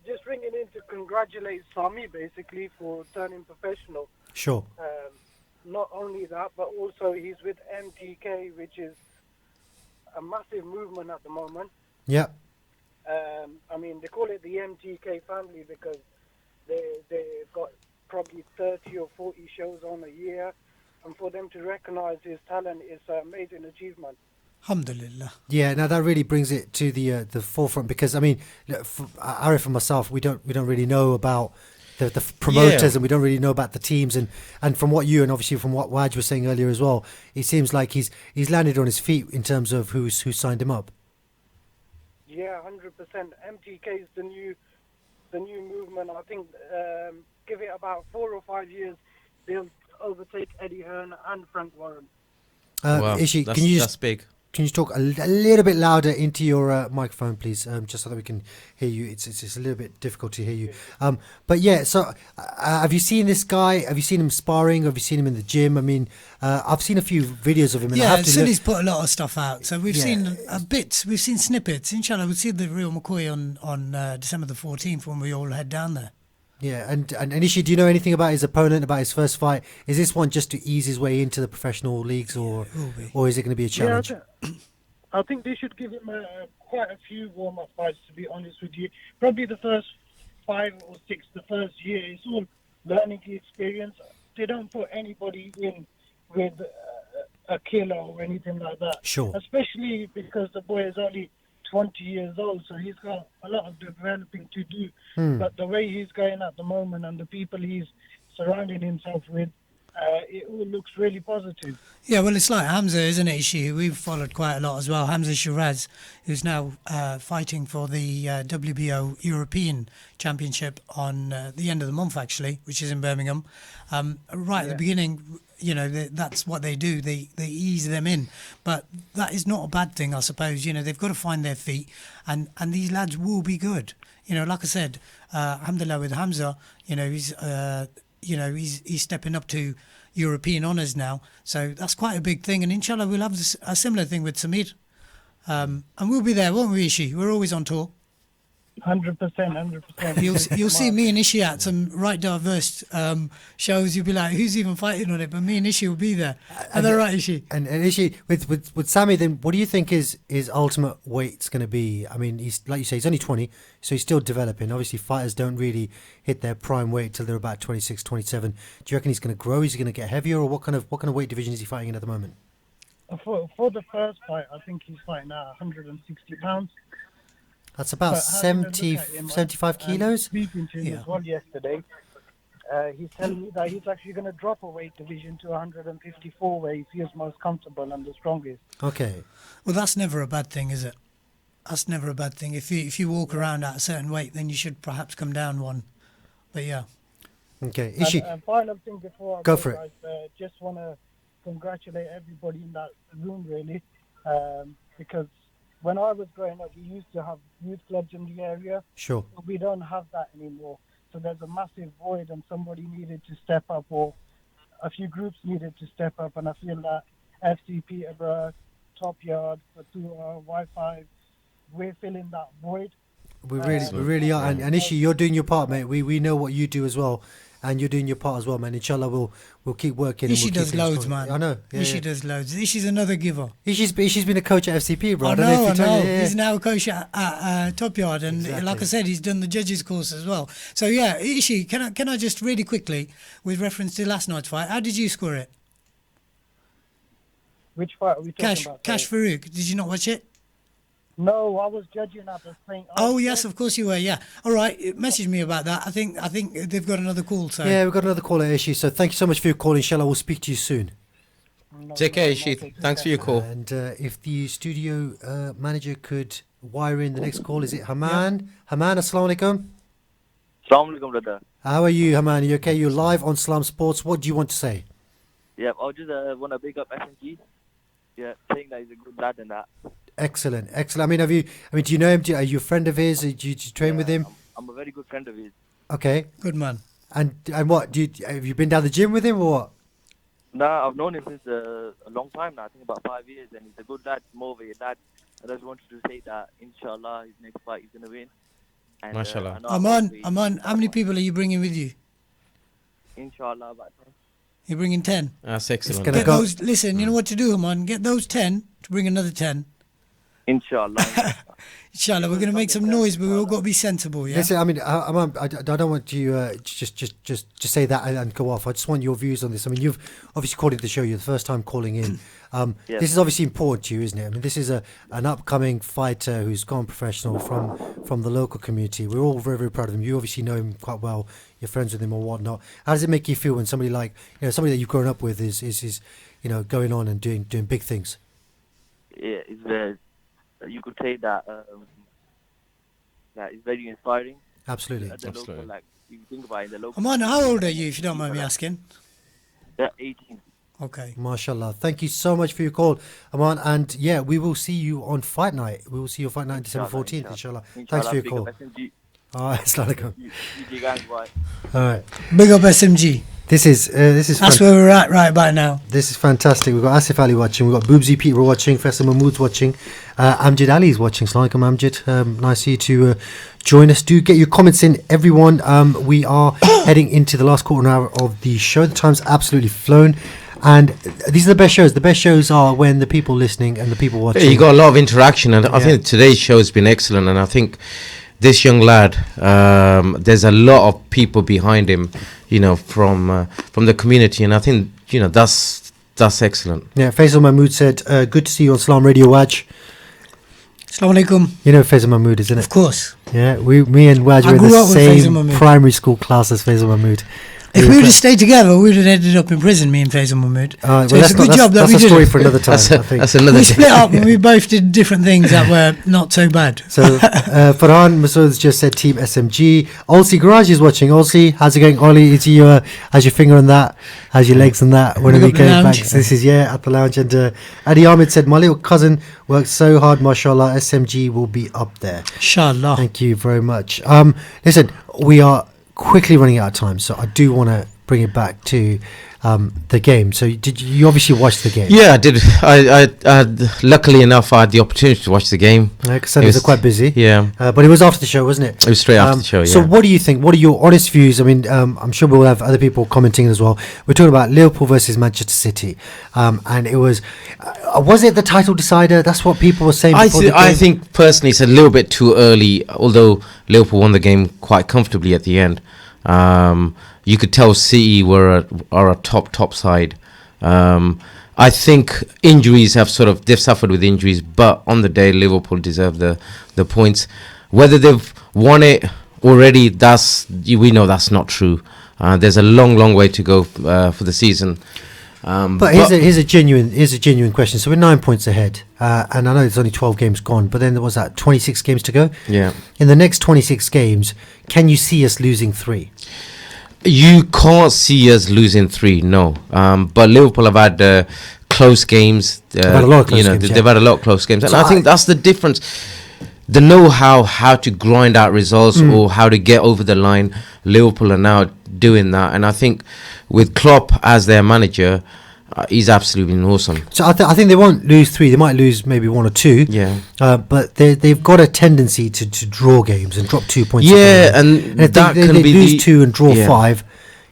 just ringing in to congratulate Sami, basically, for turning professional. Sure. Not only that, but also he's with MTK, which is a massive movement at the moment. Yeah. I mean, they call it the MTK family because they've got probably 30 or 40 shows on a year. And for them to recognise his talent is an amazing achievement. Alhamdulillah. Yeah, now that really brings it to the forefront, because I mean, for Arif and myself, we don't really know about the promoters, and we don't really know about the teams, and from what you and obviously from what Waj was saying earlier as well, it seems like he's landed on his feet in terms of who signed him up. Yeah, 100%. MTK is the new movement. I think give it about 4 or 5 years, they'll overtake Eddie Hearn and Frank Warren. Ishii, that's big. can you talk a little bit louder into your microphone, please, just so that we can hear you? It's a little bit difficult to hear you. But yeah, so have you seen this guy? Have you seen him sparring? Have you seen him in the gym? I mean, I've seen a few videos of him. And I Yeah, have to Silly's put a lot of stuff out. So we've Yeah. seen bits, we've seen snippets. Inshallah, we'll see the real McCoy on December the 14th when we all head down there. Yeah, and Anishi, do you know anything about his opponent, about his first fight? Is this one just to ease his way into the professional leagues, or is it going to be a challenge? Yeah, I think they should give him quite a few warm-up fights, to be honest with you. Probably the first 5 or 6, the first year, it's all learning experience. They don't put anybody in with a killer or anything like that. Sure. Especially because the boy is only 20 years old, so he's got a lot of developing to do. But the way he's going at the moment and the people he's surrounding himself with, it all looks really positive. Yeah, well, it's like Hamza, isn't it, Ishi, who we've followed quite a lot as well. Hamza Shiraz, who's now fighting for the WBO European Championship on the end of the month, actually, which is in Birmingham. Right at the beginning, you know, that's what they do. They ease them in. But that is not a bad thing, I suppose. You know, they've got to find their feet, and these lads will be good. You know, like I said, alhamdulillah with Hamza, you know, he's stepping up to European honours now. So that's quite a big thing. And inshallah, we'll have a similar thing with Samir. And we'll be there, won't we, Ishi? We're always on tour. 100%. You'll see me and Ishi at some right diverse shows. You'll be like, who's even fighting on it? But me and Ishi will be there. And they're right, Ishi. And Ishi, with Sammy, then what do you think his ultimate weight's going to be? I mean, he's, like you say, he's only 20, so he's still developing. Obviously, fighters don't really hit their prime weight till they're about 26, 27. Do you reckon he's going to grow? Is he going to get heavier, or what kind of weight division is he fighting in at the moment? For the first fight, I think he's fighting at 160 pounds. That's about 75 kilos. Speaking to him as well yesterday, he's telling me that he's actually going to drop a weight division to 154, where he feels most comfortable and the strongest. Okay. Well, that's never a bad thing, is it? That's never a bad thing. If you walk around at a certain weight, then you should perhaps come down one. But yeah. Okay. Ishi. And final thing before I go for it. I just want to congratulate everybody in that room, really, because when I was growing up, we used to have youth clubs in the area. Sure. But we don't have that anymore. So there's a massive void, and somebody needed to step up, or a few groups needed to step up. And I feel that FC Peterborough, Top Yard, Fatua, Wi-Fi, we're filling that void. We really are. And Ishi, you're doing your part, mate. We know what you do as well. And you're doing your part as well, man. Inshallah, we'll keep working. Ishi and we'll does loads, man. I know. Yeah, Ishi does loads. Ishi's another giver. Ishi's been a coach at FCP, bro. I don't know. Yeah. He's now a coach at Top Yard, and like I said, he's done the judges course as well. So yeah, Ishi, can I just really quickly, with reference to last night's fight, how did you score it? Which fight are we talking about? Cash Farouk. Did you not watch it? No, I was judging at the thing. Oh yes, of course you were. Yeah. All right. Message me about that. I think they've got another call. So yeah, we've got another call at Ishi. So thank you so much for your call. Inshallah, we'll speak to you soon. Take care, Ishi. Thanks for your call. And if the studio manager could wire in the next call, is it Haman? Yep. Haman, assalamu alaikum. Assalamu alaikum, brother. How are you, Haman? Are you okay? You're live on Salaam Sports. What do you want to say? Yeah, I just want to big up SNG. Yeah, saying that he's a good lad and that. Excellent. I mean, do you know him? Are you a friend of his? Do you train with him? I'm a very good friend of his. Okay. Good man. And what? Have you been down the gym with him or what? No, I've known him since a long time now. I think about 5 years, and he's a good lad, more of a lad. I just wanted to say that, inshallah, his next fight he's gonna win. And, Mashallah. Aman, how many people are you bringing with you? Inshallah, about 10. You're bringing 10. That's excellent. Listen, you know what to do, Aman. Get those 10 to bring another 10. Inshallah. Inshallah, we're going to make some noise, but we've all got to be sensible, yeah? Listen, I mean, I don't want you just say that and go off. I just want your views on this. I mean, you've obviously called into the show. You're the first time calling in. Yes. This is obviously important to you, isn't it? I mean, this is an upcoming fighter who's gone professional from the local community. We're all very, very proud of him. You obviously know him quite well. You're friends with him or whatnot. How does it make you feel when somebody like, somebody that you've grown up with is going on and doing big things? Yeah, it's very... You could say that that is very inspiring. Absolutely. Local, like you think about it, the local. Aman, how old are you, if you don't mind me asking? Yeah, 18. Okay. MashaAllah. Thank you so much for your call, Aman. And yeah, we will see you on Fight Night. We will see you on Fight Night on December 14th, inshallah. Thanks for your call. Alright, Assalamualaikum. Alright. Big up SMG. This is That's where we're at right about now. This is fantastic. We've got Asif Ali watching, we've got Boobsy Peter watching, Faisal Mahmood's watching, Amjad Ali's watching. Assalamualaikum Amjad. Nice of you to join us. Do get your comments in, everyone. We are heading into the last quarter hour of the show. The time's absolutely flown. And these are the best shows. The best shows are when the people listening and the people watching. Yeah, you got a lot of interaction, and I think today's show has been excellent. And I think this young lad, there's a lot of people behind him, from the community, and I think that's excellent. Yeah, Faisal Mahmood said, "Good to see you on Salaam Radio, Waj." Assalamu alaikum. You know Faisal Mahmood, isn't it? Of course. Yeah, me and Waj were in the same primary school class as Faisal Mahmood. If we would have stayed together, we would have ended up in prison, me and Faisal Mahmood. So it's a good job that we did. That's a story for another time, I think. That's another we split up and we both did different things that were not so bad. So, Farhan Masood's just said Team SMG. Olsi Garage is watching. Olsi, how's it going? Ollie, how's your finger on that? How's your legs on that? When are we going back? This is, at the lounge. And Adi Ahmed said, my little cousin worked so hard, mashallah. SMG will be up there. Inshallah. Thank you very much. Listen, we are quickly running out of time, so I do want to bring it back to the game. So did you obviously watch the game? Yeah, I did. I luckily enough, I had the opportunity to watch the game. Because Sundays are quite busy. Yeah. But it was after the show, wasn't it? It was straight after the show, yeah. So what do you think? What are your honest views? I mean, I'm sure we'll have other people commenting as well. We're talking about Liverpool versus Manchester City. And it was it the title decider? That's what people were saying before the game? I think personally it's a little bit too early, although Liverpool won the game quite comfortably at the end. You could tell City are a top side. I think injuries they've suffered with injuries, but on the day Liverpool deserve the points. Whether they've won it already, we know that's not true. There's a long way to go for the season. But here's a genuine question. So we're 9 points ahead, and I know there's only 12 games gone, but then there was 26 games to go. Yeah. In the next 26 games, can you see us losing 3? You can't see us losing 3, no. But Liverpool have had close games. They've had a lot of close games. They've had a lot of close games, and I think that's the difference. The know-how, how to grind out results or how to get over the line. Liverpool are now doing that, and I think with Klopp as their manager, he's absolutely awesome. So I think they won't lose 3. They might lose maybe 1 or 2. Yeah. But they've got a tendency to draw games and drop 2 points. Yeah, and if that they can be lose 2 and draw 5.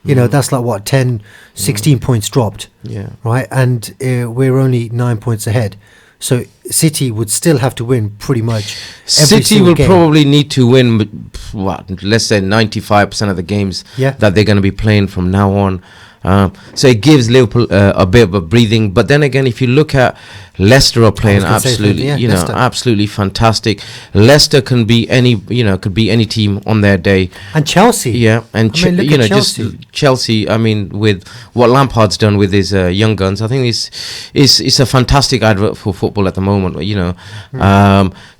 You know, that's like what, 10, 16 points dropped. Yeah. Right? And we're only 9 points ahead. So City would still have to win pretty much every City will game. probably need to win, let's say 95% of the games that they're going to be playing from now on. So it gives Liverpool a bit of a breathing. But then again, if you look at Leicester are playing absolutely, absolutely fantastic. Leicester can be could be any team on their day. And Chelsea, and Chelsea. just Chelsea. I mean, with what Lampard's done with his young guns, I think it's a fantastic advert for football at the moment.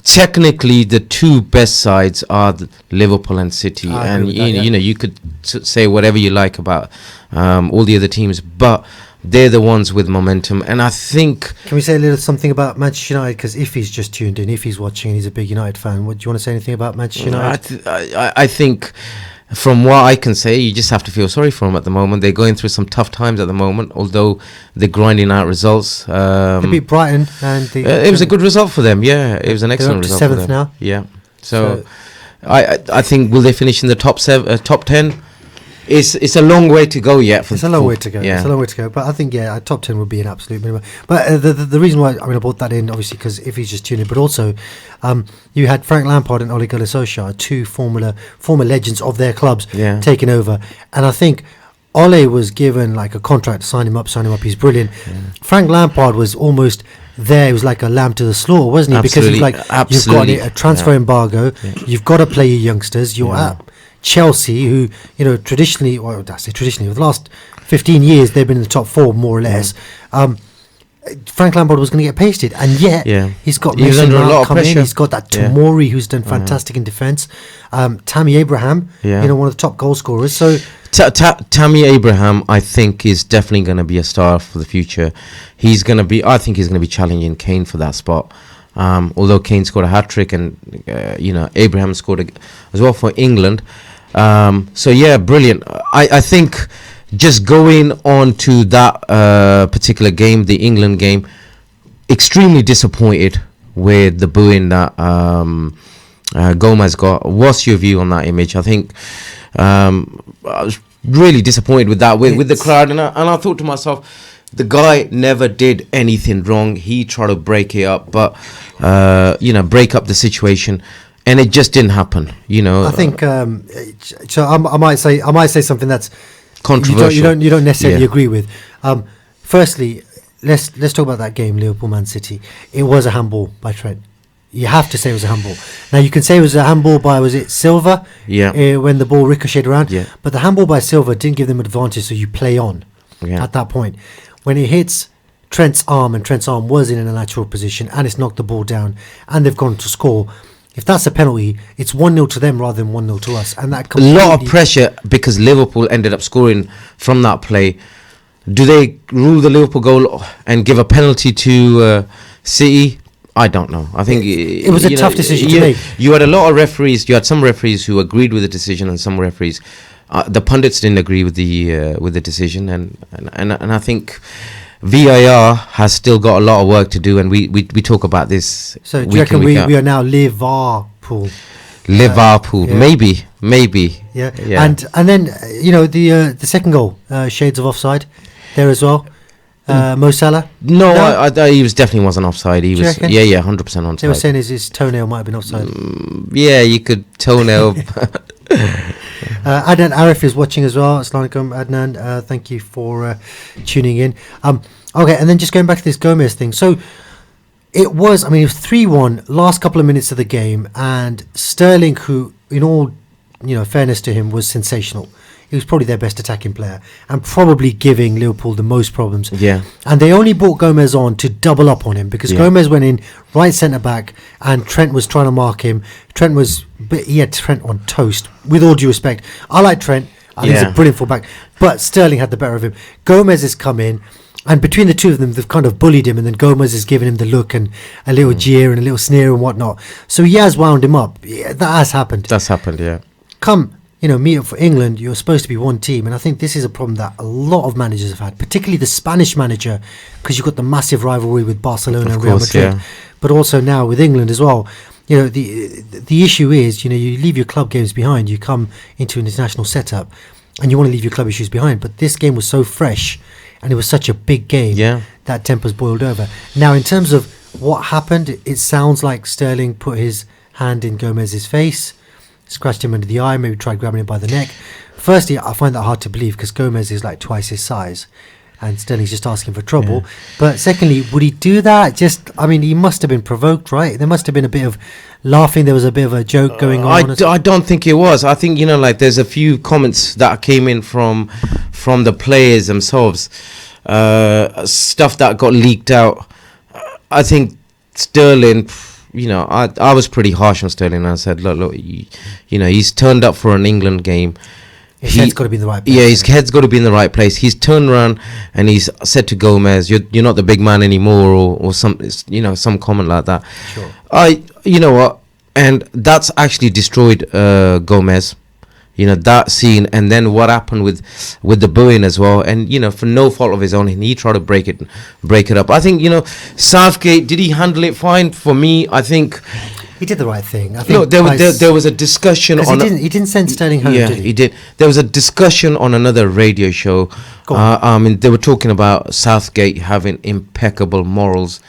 Technically, the two best sides are Liverpool and City, and you could say whatever you like about all the other teams, but they're the ones with momentum. And I think, can we say a little something about Manchester United? Because Ify's just tuned in, Ify's watching, and he's a big United fan. Do you want to say anything about Manchester United? I think, from what I can say, you just have to feel sorry for them at the moment. They're going through some tough times at the moment, although they're grinding out results. They beat Brighton, and it was a good result for them. Yeah, it was an excellent result. 7th now. Yeah, so I think, will they finish in the top 10? It's a long way to go yet. It's a long way to go. Yeah. It's a long way to go. But I think top 10 would be an absolute minimum. But the reason why I brought that in, obviously, because if he's just tuning, but also you had Frank Lampard and Ole Gunnar Solskjaer, two former legends of their clubs, taking over, and I think Ole was given like a contract to sign him up. He's brilliant. Frank Lampard was almost there. He was like a lamb to the slaughter, wasn't he? Absolutely. Because he's like, you've got a transfer embargo. You've got to play your youngsters. You're at Chelsea, who traditionally, over the last 15 years, they've been in the top 4 more or less. Frank Lampard was going to get pasted, and yet he's got He was Mason under a Mount lot of coming in. pressure. He's got that Yeah. Tomori who's done fantastic in defence. Tammy Abraham, one of the top goal scorers. So Tammy Abraham, I think, is definitely going to be a star for the future. I think he's going to be challenging Kane for that spot. Although Kane scored a hat-trick and, Abraham scored as well for England. So, yeah, brilliant. I think just going on to that particular game, the England game, extremely disappointed with the booing that Gomez got. What's your view on that image? I think I was really disappointed with that, with the crowd. And I thought to myself, the guy never did anything wrong. He tried to break it up, but break up the situation, and it just didn't happen. I think so. I might say something that's controversial. You don't necessarily agree with. Firstly, let's talk about that game, Liverpool Man City. It was a handball by Trent. You have to say it was a handball. Now you can say it was a handball by, was it Silva? Yeah. When the ball ricocheted around. Yeah. But the handball by Silva didn't give them advantage, so you play on at that point. When it hits Trent's arm, and Trent's arm was in a natural position, and it's knocked the ball down, and they've gone to score. If that's a penalty, it's 1-0 to them rather than 1-0 to us, and that a lot of pressure because Liverpool ended up scoring from that play. Do they rule the Liverpool goal and give a penalty to City? I don't know. I think it was a tough decision to make. You had a lot of referees. You had some referees who agreed with the decision, and some referees, the pundits didn't agree with the decision, and I think VAR has still got a lot of work to do, and we talk about this. So do you reckon we are now Liverpool? Liverpool, maybe. Yeah. And then the second goal, shades of offside there as well. Mo Salah? No, I he definitely wasn't offside. He was, 100% onside. They were saying his toenail might have been offside. Yeah, you could toenail. Adnan Arif is watching as well. Assalamu alaikum, Adnan. Thank you for tuning in. Okay, and then just going back to this Gomez thing. So it was 3-1 last couple of minutes of the game, and Sterling, who in all fairness to him, was sensational. He was probably their best attacking player and probably giving Liverpool the most problems. Yeah. And they only brought Gomez on to double up on him because Gomez went in right centre back and Trent was trying to mark him. He had Trent on toast. With all due respect, I like Trent. I think he's a brilliant fullback, but Sterling had the better of him. Gomez has come in, and between the two of them, they've kind of bullied him, and then Gomez has given him the look and a little jeer and a little sneer and whatnot. So he has wound him up. Yeah, that has happened. That's happened, yeah. Come, meet up for England, you're supposed to be one team, and I think this is a problem that a lot of managers have had, particularly the Spanish manager, because you've got the massive rivalry with Barcelona and Real Madrid, but also now with England as well. The issue is, you leave your club games behind, you come into an international setup, and you want to leave your club issues behind. But this game was so fresh, and it was such a big game that tempers boiled over. Now, in terms of what happened, it sounds like Sterling put his hand in Gomez's face, scratched him under the eye, maybe tried grabbing him by the neck. Firstly, I find that hard to believe because Gomez is like twice his size and Sterling's just asking for trouble. But secondly, would he do that? He must have been provoked, right? There must have been a bit of laughing. There was a bit of a joke going on. I don't think it was. I think, there's a few comments that came in from the players themselves, stuff that got leaked out. I think Sterling... I was pretty harsh on Sterling, and I said, look, he's turned up for an England game. His head's got to be in the right place. Yeah, his head's got to be in the right place. He's turned around and he's said to Gomez, "You're not the big man anymore," or some comment like that. Sure. You know what? And that's actually destroyed Gomez. That scene, and then what happened with the booing as well, and for no fault of his own, and he tried to break it up. I think Southgate, did he handle it fine? For me, I think he did the right thing. I think there was a discussion on. He didn't send Sterling home. Yeah, did he? He did. There was a discussion on another radio show. They were talking about Southgate having impeccable morals.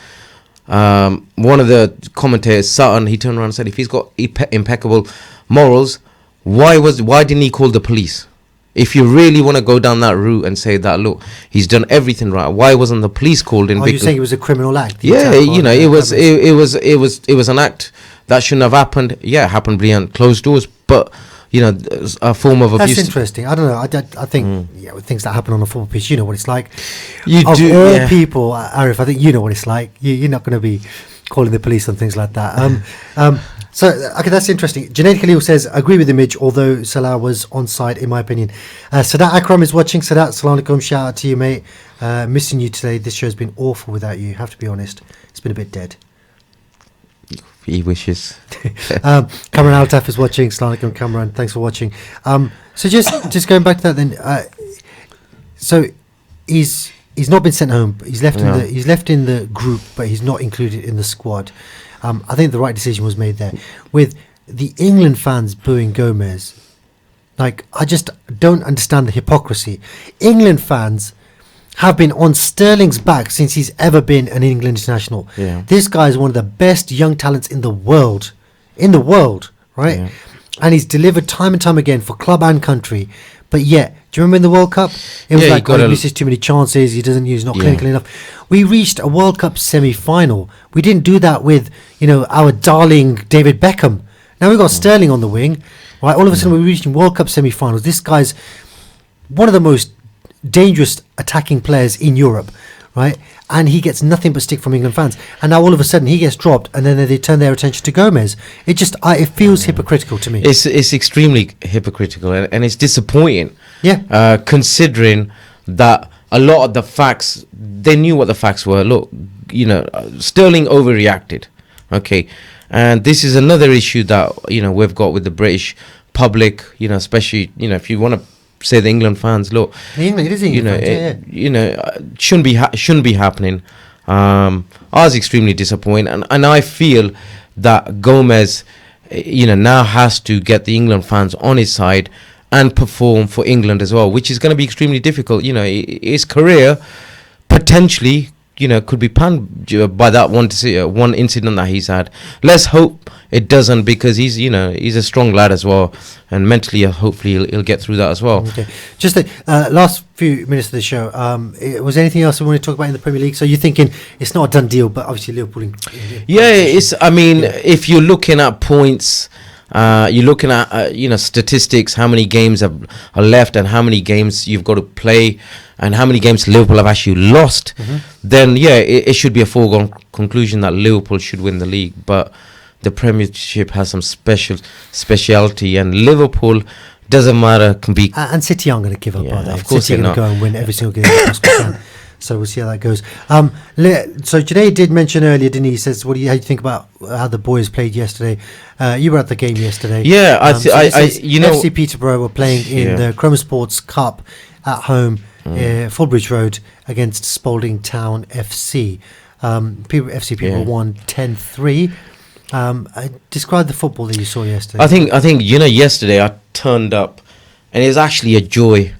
One of the commentators, Sutton, he turned around and said, if he's got impeccable morals, why didn't he call the police? If you really want to go down that route and say that, look, he's done everything right, why wasn't the police called in? Oh, you're saying it was a criminal act? Yeah, it was an act that shouldn't have happened. Yeah, it happened behind closed doors, but a form of That's abuse. interesting. I don't know. I think with things that happen on a football pitch, you know what it's like. You of do, all yeah. people, Arif, I think you know what it's like. You're not going to be calling the police on things like that. So, okay, that's interesting. Junaid Khalil says, agree with Image, although Salah was onside, in my opinion. Sadat Akram is watching. Sadat, salam alaikum, shout out to you, mate. Missing you today. This show's been awful without you, have to be honest. It's been a bit dead. He wishes. Cameron Altaf is watching. Salam alaikum, Cameron. Thanks for watching. So just going back to that then. So he's not been sent home. He's left in the group, but he's not included in the squad. I think the right decision was made there. With the England fans booing Gomez, like, I just don't understand the hypocrisy. England fans have been on Sterling's back since he's ever been an England international. Yeah. This guy is one of the best young talents in the world, right? Yeah. And he's delivered time and time again for club and country. But yet, do you remember in the World Cup? It was Yeah, like, he misses too many chances, he's not clinical enough. We reached a World Cup semi-final. We didn't do that with, our darling David Beckham. Now we've got Sterling on the wing, right? All of a sudden we're reaching World Cup semi-finals. This guy's one of the most dangerous attacking players in Europe, right? And he gets nothing but stick from England fans. And now all of a sudden he gets dropped, and then they turn their attention to Gomez. It just, it feels hypocritical to me. It's extremely hypocritical, and it's disappointing. Yeah. Considering that a lot of the facts, they knew what the facts were. Look, Sterling overreacted. Okay, and this is another issue that we've got with the British public. Especially if you want to say the England fans, look, England, it is England fans, shouldn't be happening. I was extremely disappointed, and I feel that Gomez, now has to get the England fans on his side and perform for England as well, which is going to be extremely difficult. His career potentially, could be panned by that one incident that he's had. Let's hope it doesn't, because he's a strong lad as well, and mentally, hopefully, he'll get through that as well. Okay. Just the last few minutes of the show. Was there anything else we want to talk about in the Premier League? So you're thinking it's not a done deal, but obviously Liverpool. If you're looking at points. You're looking at statistics, how many games are left, and how many games you've got to play, and how many games Liverpool have actually lost. Then it should be a foregone conclusion that Liverpool should win the league. But the Premiership has some speciality, and Liverpool, doesn't matter, can be. And City aren't going to give up, are they? Of course City are going to go and win every single game they possibly can. So we'll see how that goes. So Junaid did mention earlier, didn't he? He says, how do you think about how the boys played yesterday? You were at the game yesterday. Yeah, FC Peterborough were playing in the Chroma Sports Cup at home, Fulbridge Road, against Spalding Town FC. FC Peterborough won 10-3. Describe the football that you saw yesterday. I think yesterday I turned up, and it was actually a joy.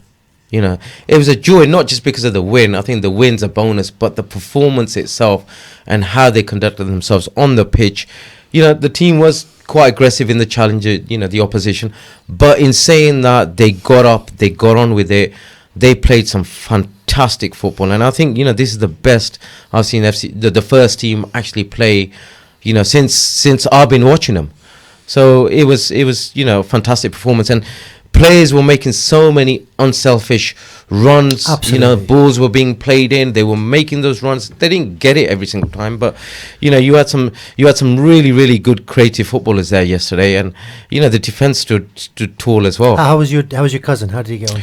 It was a joy, not just because of the win. I think the win's a bonus, but the performance itself and how they conducted themselves on the pitch. The team was quite aggressive in the challenge, the opposition. But in saying that, they got up, they got on with it. They played some fantastic football. And I think, this is the best I've seen the first team actually play, since I've been watching them. So it was fantastic performance. And players were making so many unselfish runs. Absolutely. Balls were being played in. They were making those runs. They didn't get it every single time, but you had some really, really good creative footballers there yesterday, and the defense stood tall as well. How was your cousin? How did he get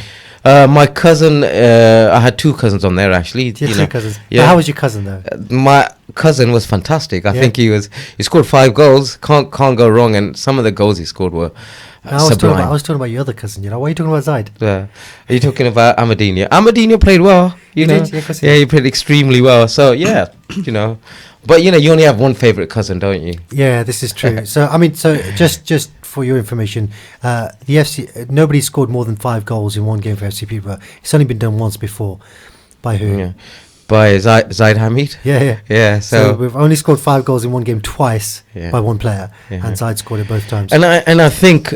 on? My cousin, I had two cousins on there actually. Two cousins. Yeah. But how was your cousin though? My cousin was fantastic. I think he scored 5 goals. Can't go wrong, and some of the goals he scored were. I was talking about your other cousin. Why are you talking about Zaid? Yeah. Are you talking about Amadinho? Amadinho played well. He played extremely well. So but you only have one favourite cousin, don't you? Yeah, this is true. So just for your information, the FC nobody scored more than 5 goals in one game for FC Peterborough. It's only been done once before. By who? Yeah. By Zaid Hamid. Yeah. So we've only scored 5 goals in one game twice by one player, and Zaid scored it both times. And I think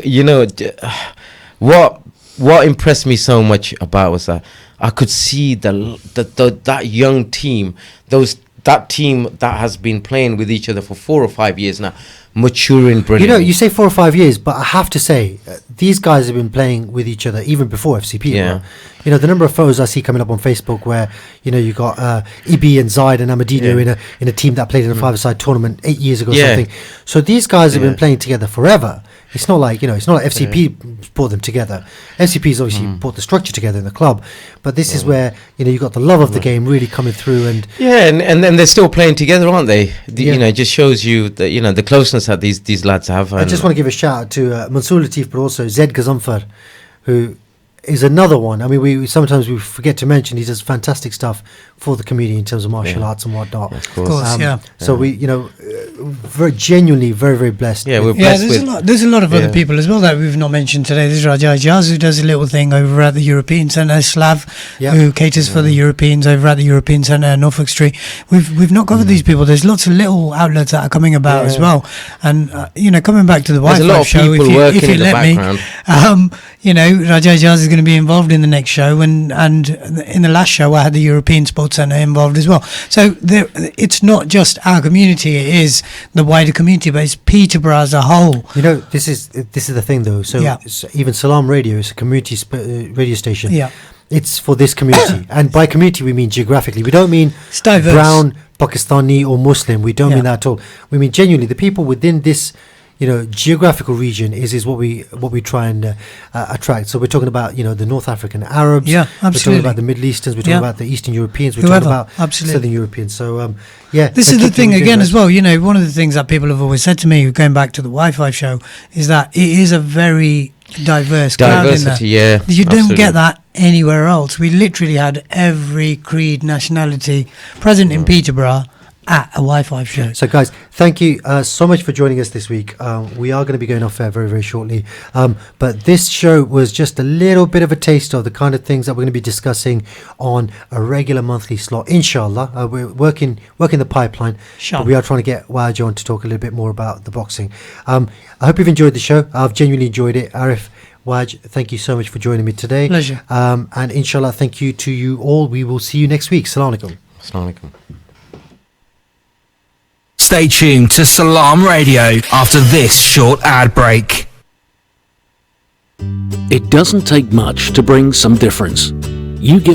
what impressed me so much about was that I could see that young team, those that team that has been playing with each other for 4 or 5 years now, maturing brilliantly. You know, you say 4 or 5 years, but I have to say, these guys have been playing with each other even before FCP. Yeah. Right? You know, the number of photos I see coming up on Facebook where, you know, you got Ibi and Zaid and Amadino in a team that played in a five-a-side tournament 8 years ago or something. So these guys have been playing together forever. It's not like, you know, it's not like FCP brought them together. FCP's obviously brought the structure together in the club, but this is where, you know, you got the love of the game really coming through. And and then they're still playing together, aren't they? You know, it just shows you that, you know, the closeness that these lads have. I just want to give a shout out to Mansour Latif, but also Zed Gazamfar, who is another one. I mean, we sometimes we forget to mention he does fantastic stuff for the community in terms of martial arts and whatnot. Of course, So we, you know, very genuinely very blessed. Yeah, we're blessed there's a lot of other people as well that we've not mentioned today. There's Rajai Jaz, who does a little thing over at the European Centre. Slav, who caters for the Europeans over at the European Centre, Norfolk Street. We've not covered these people. There's lots of little outlets that are coming about as well. And you know, coming back to the Wi-Fi show, if you let me, you know, Rajai Jaz is going to be involved in the next show, and in the last show I had the European Sports Centre involved as well. So it's not just our community; it is the wider community, but it's Peterborough as a whole. You know, this is the thing though. So even Salaam Radio is a community radio station. Yeah, it's for this community, and by community we mean geographically. We don't mean it's diverse. Brown, Pakistani, or Muslim. We don't mean that at all. We mean genuinely the people within this, you know, geographical region is what we try and attract. So we're talking about, you know, the North African Arabs. Yeah, absolutely. We're talking about the Middle Easterns. We're talking about the Eastern Europeans. We're talking about Southern Europeans. So this is the thing again as well. You know, one of the things that people have always said to me, going back to the Wi-Fi show, is that it is a very diverse crowd in there. You don't get that anywhere else. We literally had every creed, nationality present in Peterborough at a Wi-Fi show. So guys, thank you so much for joining us this week. We are going to be going off air very shortly, but this show was just a little bit of a taste of the kind of things that we're going to be discussing on a regular monthly slot, inshallah. We're working the pipeline, but we are trying to get Waj on to talk a little bit more about the boxing. I hope you've enjoyed the show. I've genuinely enjoyed it. Arif, Waj, thank you so much for joining me today. Pleasure. And inshallah, thank you to you all. We will see you next week. Assalamu alaikum. Assalamu alaikum. Stay tuned to Salaam Radio after this short ad break. It doesn't take much to bring some difference. You give